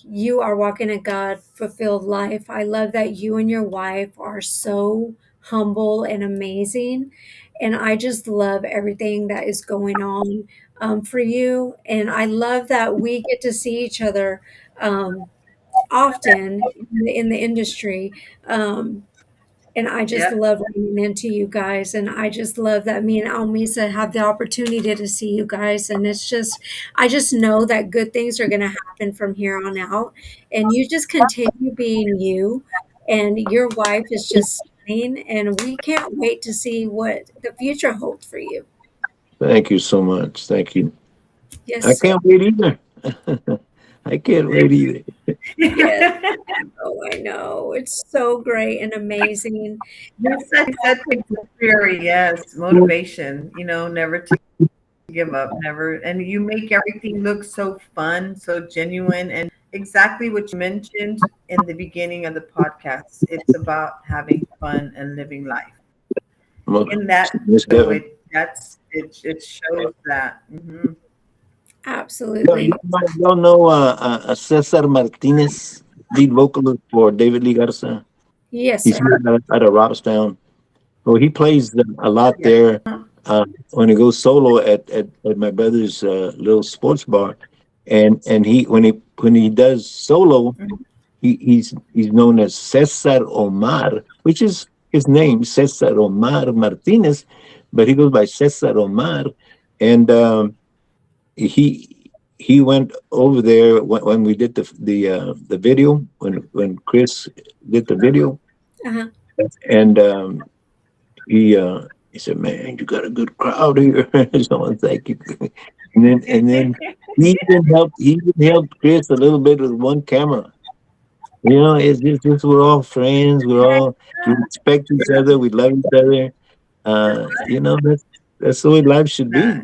you are walking a God fulfilled life. I love that you and your wife are so humble and amazing. And I just love everything that is going on for you. And I love that we get to see each other often in the industry. And I just Yep. love running into you guys. And I just love that me and Almisa have the opportunity to see you guys. And it's just, I just know that good things are going to happen from here on out. And you just continue being you. And your wife is just stunning. And we can't wait to see what the future holds for you. Thank you so much. Thank you. Yes, I sir. can't wait either. I can't wait either. Yes. Oh, I know. It's so great and amazing. That's such a good theory, yes. Motivation, never to give up, never. And you make everything look so fun, so genuine, and exactly what you mentioned in the beginning of the podcast. It's about having fun and living life. Well, In that, Miss so Kevin. it shows that. Mhm. Absolutely. Y'all know Cesar Martinez, lead vocalist for David Lee Garza. Yes, He's sir. here out of Robstown. Well, he plays a lot Yeah. there when he goes solo at my brother's little sports bar, and when he does solo, Mhm. he's known as Cesar Omar, which is his name, Cesar Omar Martinez, but he goes by Cesar Omar, and he went over there when we did the video when Chris did the video, Uh-huh. and he said, "Man, you got a good crowd here." So thank you. And then He even helped Chris a little bit with one camera. It's just we're all friends. We respect each other. We love each other. That's the way life should Nah,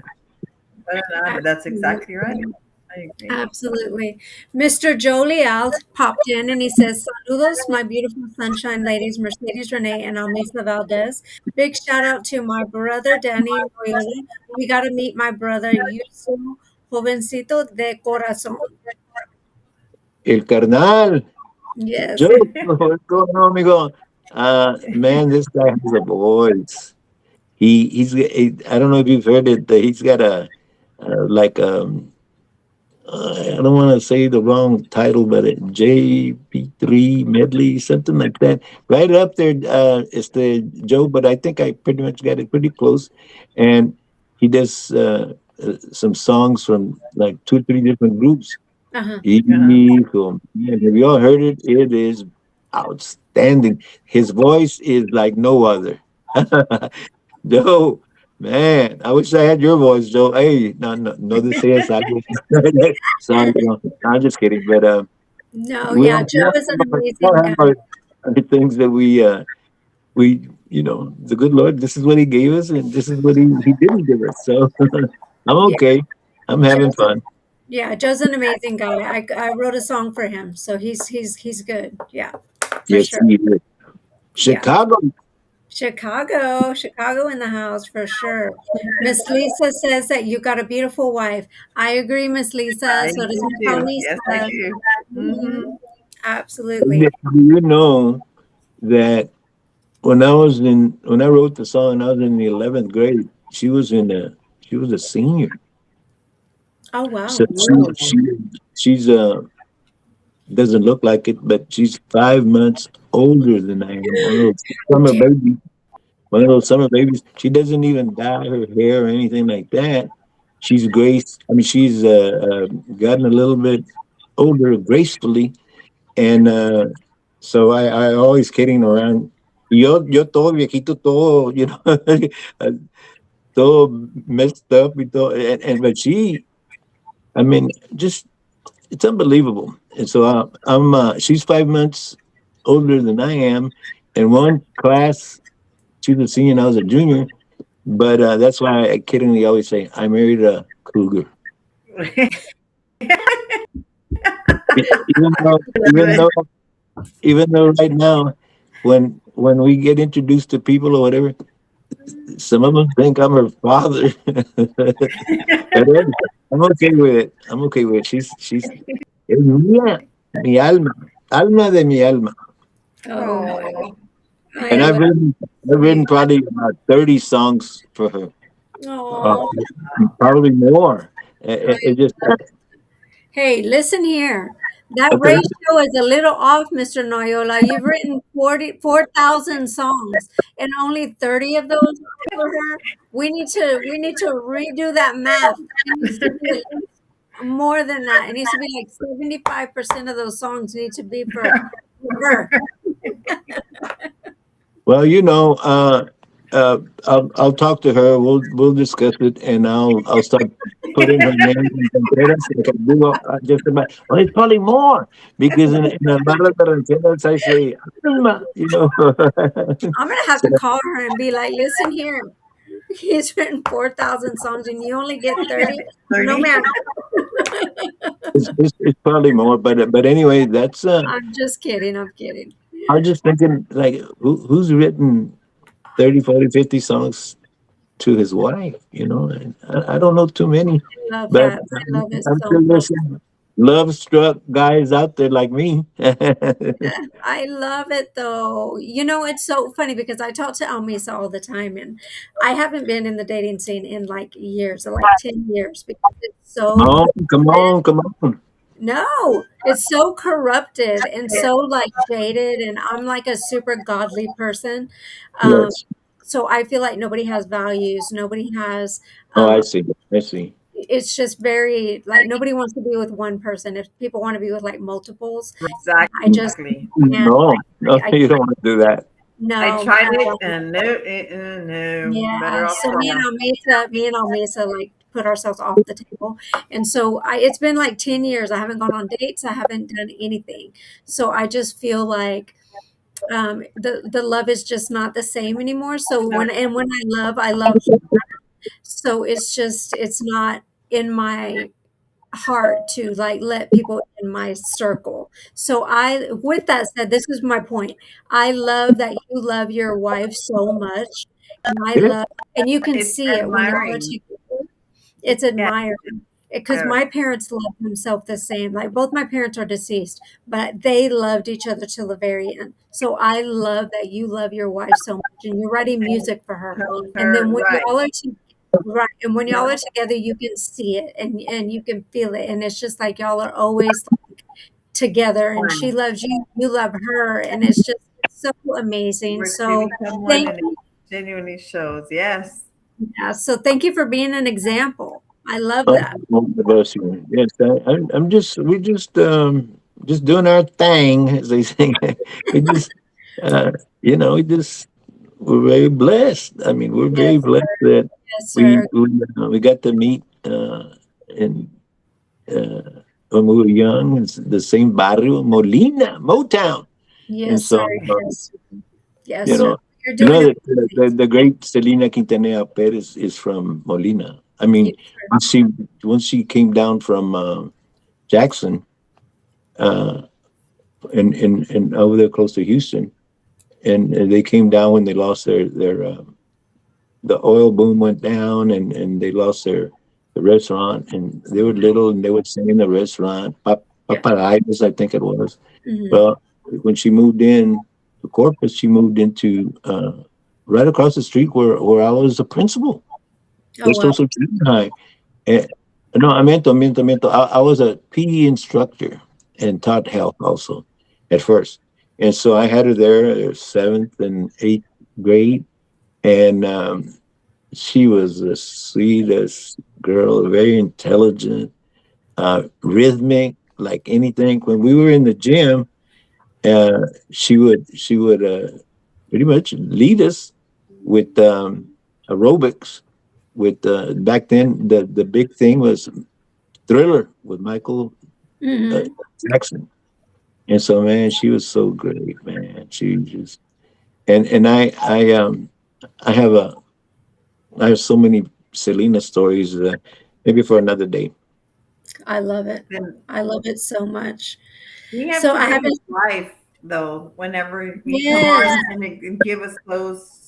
be. that's exactly right. Absolutely. I agree. Absolutely. Mr. Joe Leal popped in and he says, Saludos, my beautiful sunshine ladies, Mercedes Renee and Almisa Valdez. Big shout out to my brother, Danny Loyola. We got to meet my brother, Yusu Jovencito de Corazon. El carnal, Yes. Joe, what's going on, amigo? Man, this guy has a voice. I don't know if you've heard it. He's got like I don't want to say the wrong title, but a JP3 medley, something like that. Right up there, it's the Joe, but I think I pretty much got it pretty close. And he does some songs from like two, three different groups. Uh-huh. Uh-huh. Hijo, man, have you all heard it? It is outstanding. His voice is like no other. Joe, man, I wish I had your voice, Joe. Hey, no deseas algo. Sorry, no, I'm just kidding. But No, we yeah, all, we Joe all is an amazing have guy. our things that the good Lord, this is what He gave us, and this is what He didn't give us. So I'm Yeah, okay. I'm having Joe's, fun. yeah, Joe's an amazing guy. I wrote a song for him, so he's good. Yeah, for Yes, sure. He is. Yeah. Chicago. Chicago in the house for sure. Miss Lisa says that you got a beautiful wife. I agree, Miss Lisa. I So does do Miss too. Yes, I Almisa. do. Mhm. Hmm. Absolutely. Do you know that when I wrote the song, I was in the 11th grade. She was a senior. Oh So wow. she's doesn't look like it, but she's 5 months older than I am. Summer Gee, baby, one of those summer babies. She doesn't even dye her hair or anything like that. She's grace. I mean, she's gotten a little bit older gracefully, and so I always kidding around. Yo todo viejito, todo, todo messed up, but I mean, just it's unbelievable. And so she's 5 months older than I am. In one class, she's a senior and I was a junior. But that's why I kiddingly always say I married a cougar. Even though, even though, even though right now, when we get introduced to people or whatever, some of them think I'm her father. But I'm okay with it. I'm okay with it. She's es mía, mi alma, alma de mi alma. oh my. Oh, I And love I've sweet. written probably about 30 songs for her, uh, oh probably more. It just hey, listen here. That okay. ratio is a little off, Mr. Noyola. You've written 4,000 songs and only 30 of those are for her. We need to redo that math. It needs to be at least more than that. It needs to be like 75% of those songs need to be for her. Well, I'll talk to her. We'll discuss it, and I'll start putting her name in Contreras like I do just about. Well, it's probably more because in a lot of the rancheras I say, "Alma," I'm gonna have So to call her and be like, listen here. He's written 4,000 songs and you only get 30. No, 30. ma'am. it's probably more, but anyway, that's I'm just kidding. I'm kidding. I was just thinking, like, who's written 30, 40, 50 songs to his wife? And I don't know too many, I love but that. I love it I'm so sure much. there's some love struck guys out there like me. I love it though. It's so funny because I talk to Almisa all the time, and I haven't been in the dating scene in like years, like 10 years, because it's Come so on, come corrupted. on, come on. No, it's so corrupted and so like jaded, and I'm like a super godly person. Um, Yes. so I feel like nobody has values, nobody has Oh, I um, see. I see. it's just very like nobody wants to be with one person. If people want to be with like multiples, I just Exactly. can't. No, no, I you don't want to do that. I no, tried it no. and no, no, better Yeah. off So gone. me and Almisa like put ourselves off the table. And so it's been like 10 years. I haven't gone on dates. I haven't done anything. So I just feel like the love is just not the same anymore. So when I love. So it's not in my heart to like let people in my circle. So with that said, this is my point. I love that you love your wife so much. And I Yeah. love, and you can It's see it when y'all are admiring. together. It's Yeah. admiring because Very. my parents love themselves the same. Like both my parents are deceased, but they loved each other till the very end. So I love that you love your wife so much and you're writing music for her. Chose And her then when right. y'all are right, and when y'all are together, you can see it and you can feel it, and it's just like y'all are always like together. And she One. loves you, you love her, and it's so amazing. We're to So become one, thank and it you. genuinely shows. Yes. Yeah, so thank you for being an example. I love Oh, that. both of us, yes, I'm we're just doing our thing, as they say. we just, uh, we just, we're very blessed. I mean, we're very Yes, blessed that yes, we sir. we got to meet in when we were young. It's the same barrio, Molina, Motown, and Yes, sir. so Yes, yes, you sir. know, You're doing that amazing. the great Selena Quintanilla Perez is from Molina. I Yes, mean, sir. once she came down from Jackson, uh, and over there close to Houston, and they came down when they lost their the oil boom went down, and they lost the restaurant, and they were little, and they would sing in the restaurant, Yeah. Papayas, I think it was. Hmm. Well, when she moved in to Corpus, she moved into right across the street where I was a principal, Oh, West wow. Coast Junior High. And, no, I meant. I was a PE instructor and taught health also at first. And so I had her there seventh and eighth grade. And she was the sweetest girl, very intelligent, rhythmic, like anything. When we were in the gym, she would pretty much lead us with aerobics. With back then, the big thing was Thriller with Michael uh, Hmm. Jackson. And so, man, she was so great, man. She just and I have a I have so many Selena stories that maybe for another day. I love it. Then I love it so much. we have So to I bring haven't, his wife, though, whenever you come yes. on and give us those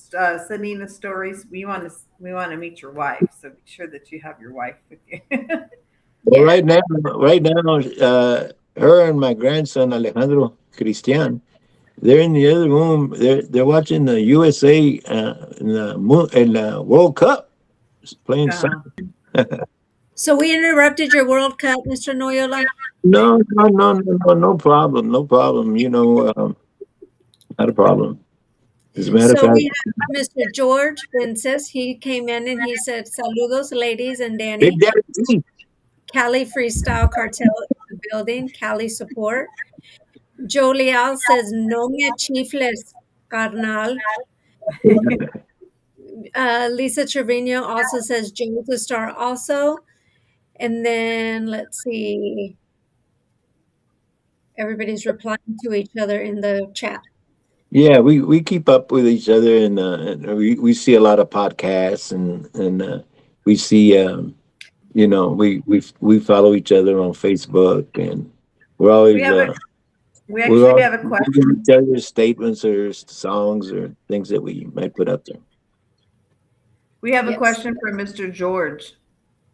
Selena stories. We want to meet your wife, so be sure that you have your wife with you. Well, Yeah. right now, her and my grandson Alejandro Cristian, they're in the other room. They're watching the USA in the World Cup, playing uh, soccer. So we interrupted your World Cup, Mr. Noyola. No, no, no, no, no, no problem, no problem. Not a problem. As a matter of So fact, we have Mr. George Vences. He came in and he said, "Saludos, ladies and Big Danny. Daddy T. Cali Freestyle Cartel in the building. Cali support." Joe Leal says, "No me chifles, carnal." Lisa Trevino also says, "Joe's a star also." And then let's see, everybody's replying to each other in the chat. Yeah, we keep up with each other, and we see a lot of podcasts, and we see we follow each other on Facebook, and we're we always have a we we're actually all have a giving question. each other statements or songs or things that we might put up there. We have a Yes. question for Mr. George.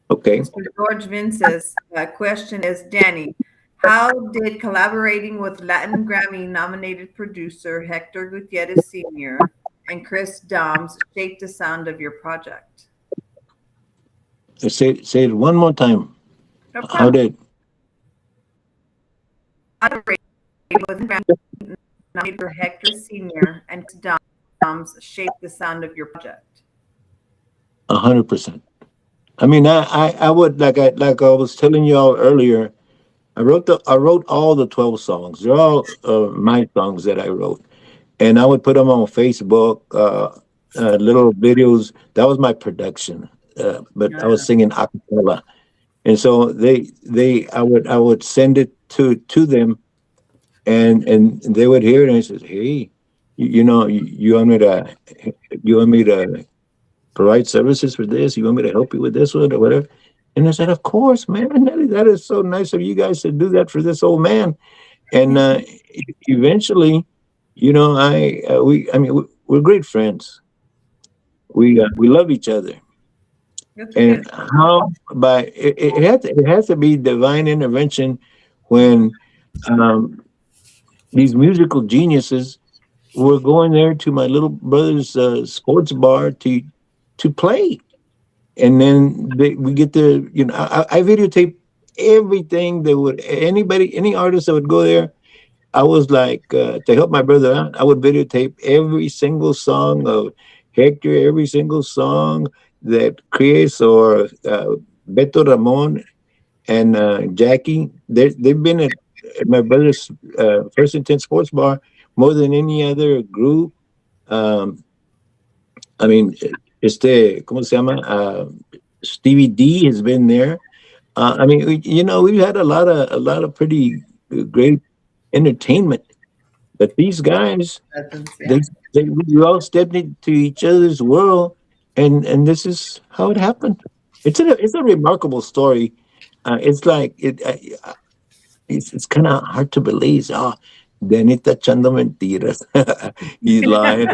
Okay. Mr. George Vince's question is, Danny, how did collaborating with Latin Grammy nominated producer Hector Gutierrez Sr. and Chris Doms shape the sound of your project? Say it one more time. No How problem. did Collaborating with Grammy nominated Hector Sr. and Chris Doms shape the sound of your project? 100%? I mean, I would like I was telling y'all earlier. I wrote all the 12 songs. They're all my songs that I wrote, and I would put them on Facebook, little videos. That was my production. but I was singing a cappella. And so I would send it to them, and they would hear it, and I said, "Hey, you want me to, provide services for this? You want me to help you with this one or whatever?" And I said, "Of course, man. That is so nice of you guys to do that for this old man." And eventually, we're great friends. We love each other. That's And good. how by it has to be divine intervention when um, these musical geniuses were going there to my little brother's sports bar to play, and then we get to I videotape everything that would any artist that would go there. I was like, to help my brother out, I would videotape every single song of Hector, every single song that Chris or Beto Ramon and Jackie, they've been at my brother's First and 10 Sports Bar more than any other group. Um, I mean, ¿cómo se llama? Stevie D has been there. I mean, we've had a lot of pretty great entertainment. But these guys, Yeah. they, we all stepped into each other's world, and this is how it happened. It's a remarkable story. It's like it's kind of hard to believe. Oh, Denny está echando mentiras. He's lying.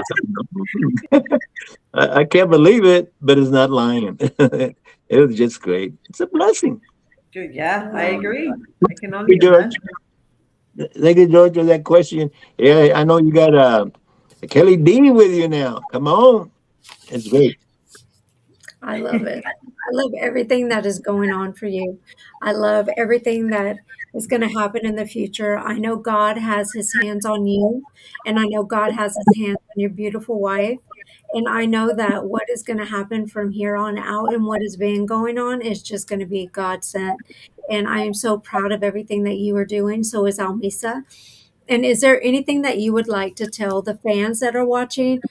I can't believe it, but it's not lying. It was just great. It's a blessing. Good. Yeah, I agree. I can only Hey, George. imagine. Thank you, George, for that question. Yeah, I know you got Kelly D with you now. Come on. It's great. I love it. I love everything that is going on for you. I love everything that is going to happen in the future. I know God has his hands on you, and I know God has his hands on your beautiful wife. And I know that what is going to happen from here on out and what has been going on is just going to be God sent. And I am so proud of everything that you are doing. So is Almisa. And is there anything that you would like to tell the fans that are watching?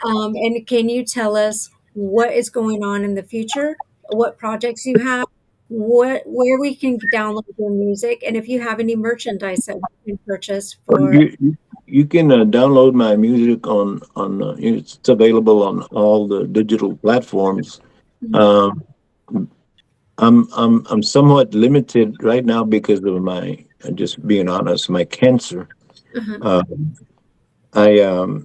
And can you tell us what is going on in the future, what projects you have, where we can download your music, and if you have any merchandise that we can purchase Well, for? you can download my music on it's available on all the digital platforms. Mhm. Um, I'm somewhat limited right now because of my just being honest, my cancer. Uh-huh. Uh,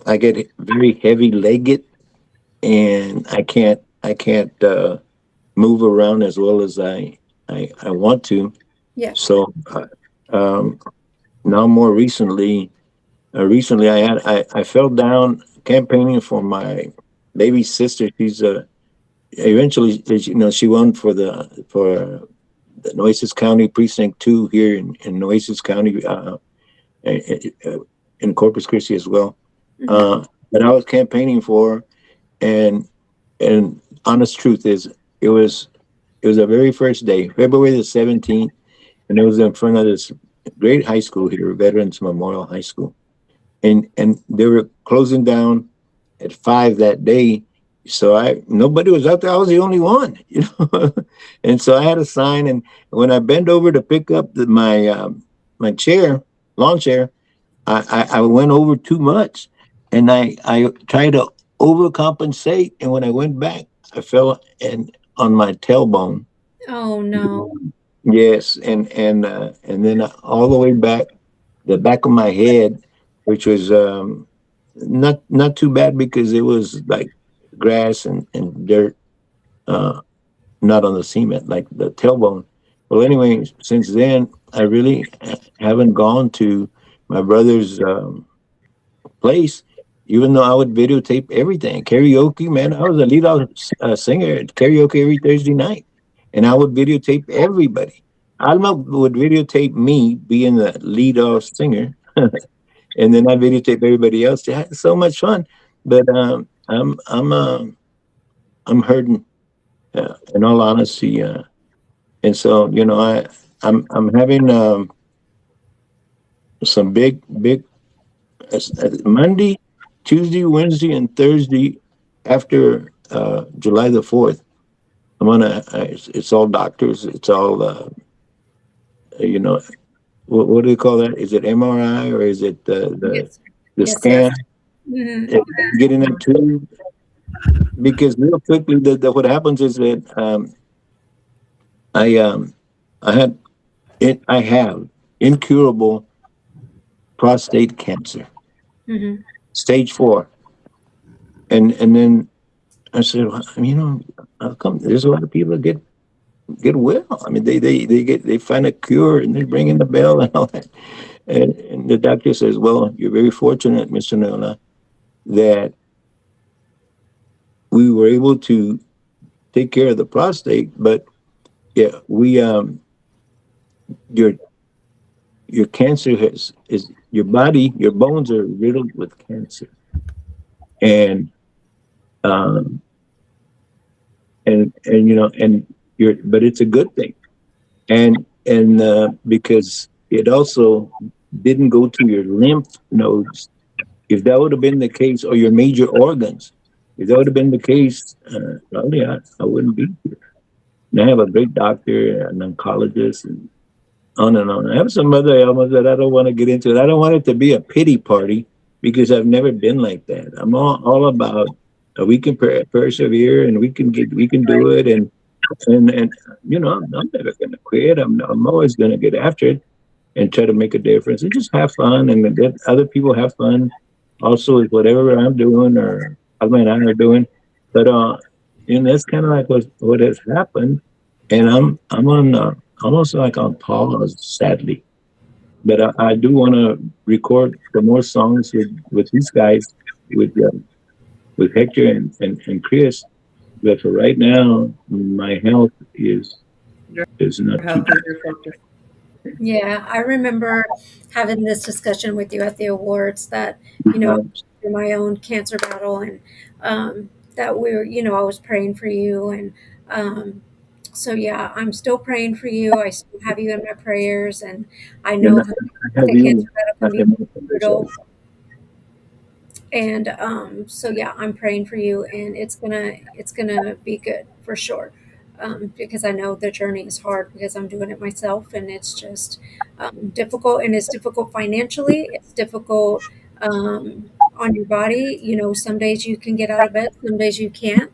I get very heavy legged, and I can't move around as well as I want to. Yeah. So um, now more recently I fell down campaigning for my baby sister. She's eventually she won for the Nueces County Precinct 2 here in Nueces County, in Corpus Christi as well. Mhm. But I was campaigning for her, and honest truth is it was the very first day, February the 17th, and it was in front of this great high school here, Veterans Memorial High School, and they were closing down at 5 that day. So nobody was out there. I was the only one. And so I had a sign, and when I bent over to pick up my chair, lawn chair, I went over too much, and I tried to overcompensate, and when I went back, I fell and on my tailbone. Oh no. Yes, and then all the way back, the back of my head, which was not too bad because it was like grass and dirt, uh, not on the cement like the tailbone. Well, anyway, since then I really haven't gone to my brother's place, even though I would videotape everything. Karaoke, man, I was a lead out singer at karaoke every Thursday night, and I would videotape everybody. Alma would videotape me being the lead off singer, and then I videotape everybody else. Yeah, it's so much fun, but I'm hurting, in all honesty, and so I'm having some big Monday, Tuesday, Wednesday, and Thursday after July the 4th. I'm gonna. It's all doctors. It's all you know. What do you call that? Is it MRI or is it Yes. the Yes, yes. scan? Hmm. Getting that too, because real quickly, what happens is that I I had I have incurable prostate cancer, Hmm. stage 4, and then I said, well, how come there's a lot of people that get well? I mean, they find a cure and they ring in the bell and all that. And the doctor says, well, you're very fortunate, Mr. Nola, that we were able to take care of the prostate, but yeah, we your your cancer is your body, your bones are riddled with cancer, and um and and you're but it's a good thing, and because it also didn't go to your lymph nodes. If that would have been the case, or your major organs, if that would have been the case, probably I wouldn't be here. And I have a great doctor, an oncologist, and on and on. I have some other ailments that I don't want to get into. I don't want it to be a pity party because I've never been like that. I'm all about we can persevere and we can do it, and I'm never gonna quit. I'm always gonna get after it and try to make a difference and just have fun and let other people have fun also with whatever I'm doing or Alma and I are doing. But that's kind of like what has happened, and I'm on almost like on pause, sadly. But I do want to record some more songs with these guys, with Hector and Chris. But for right now, my health is not too. Health is your focus. Yeah, I remember having this discussion with you at the awards that, through my own cancer battle, and that we were, I was praying for you. And so, yeah, I'm still praying for you. I still have you in my prayers. And I And know I how have the cancer you. battle I can be have nothing to brutal. say. And so yeah, I'm praying for you, and it's gonna be good for sure. Because I know the journey is hard because I'm doing it myself, and it's just difficult, and it's difficult financially. It's difficult on your body. Some days you can get out of bed, some days you can't.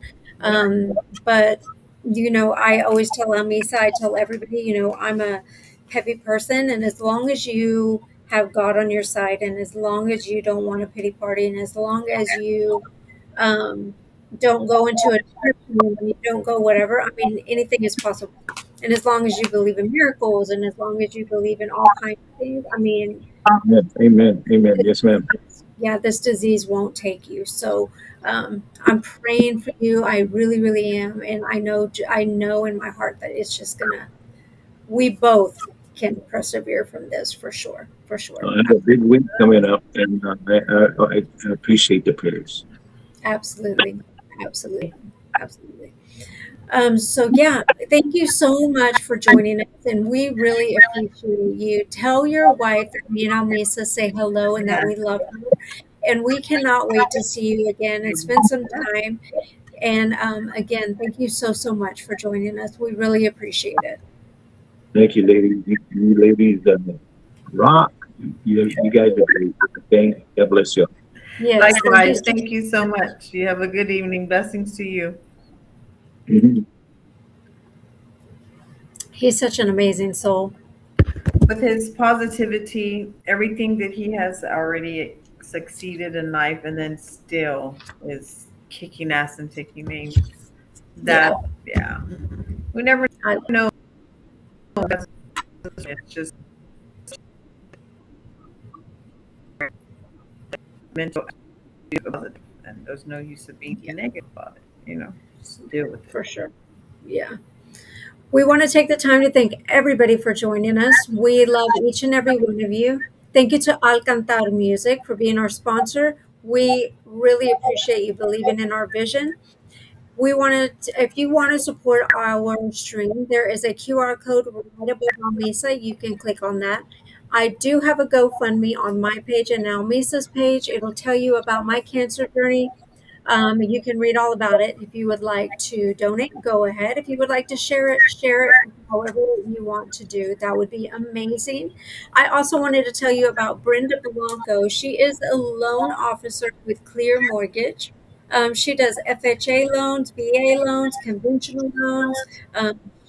But I always tell Amisa, I tell everybody, I'm a heavy person, and as long as you have God on your side, and as long as you don't want a pity party, and as long as you um, don't go into a depression, and you don't go whatever, I mean, anything is possible. And as long as you believe in miracles, and as long as you believe in all kinds of things, I mean, Amen. Amen. Amen. Yes, ma'am. yeah, this disease won't take you. So I'm praying for you. I really, really am, and I know in my heart that it's just gonna. We both can persevere from this for sure. For sure. I have a big week coming up, and I appreciate the prayers. Absolutely. Absolutely. Absolutely. So yeah, thank you so much for joining us, and we really appreciate you. Tell your wife that me and Almisa say hello and that we love her, and we cannot wait to see you again and spend some time. And again, thank you so much for joining us. We really appreciate it. Thank you, ladies. You ladies rock. You guys are great. Okay. God bless you. Yes, thank you. Likewise, thank you so much. You have a good evening. Blessings to you. Mhm. He's such an amazing soul. With his positivity, everything that he has already succeeded in life, and then still is kicking ass and taking names. Yeah, That, yeah, we never I, know. It's just mental positive, and there's no use of being yeah, negative about it. Just deal with it. for sure. Yeah. We want to take the time to thank everybody for joining us. We love each and every one of you. Thank you to Alcantar Music for being our sponsor. We really appreciate you believing in our vision. We wanted to, if you want to support our stream, there is a QR code right above Almisa. You can click on that. I do have a GoFundMe on my page and Almisa's page. It'll tell you about my cancer journey. You can read all about it. If you would like to donate, go ahead. If you would like to share it however you want to do. That would be amazing. I also wanted to tell you about Brenda Blanco. She is a loan officer with Clear Mortgage. She does FHA loans, VA loans, conventional loans.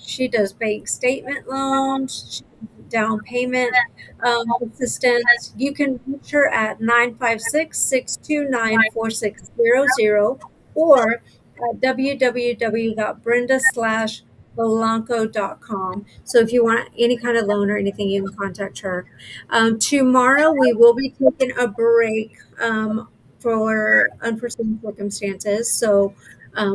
She does bank statement loans, she does down payment assistance. You can reach her at 956-629-4600 or at www.brenda-bolanco.com. So if you want any kind of loan or anything, you can contact her. Tomorrow we will be taking a break for unforeseen circumstances. So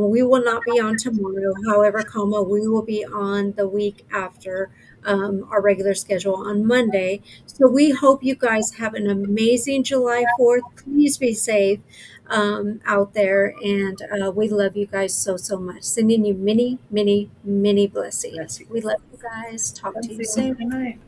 we will not be on tomorrow. However, we will be on the week after our regular schedule on Monday. So we hope you guys have an amazing July 4th. Please be safe out there. And we love you guys so, so much. Sending you many, many, many blessings. We love you guys. Talk to you Blessings. soon. Good night.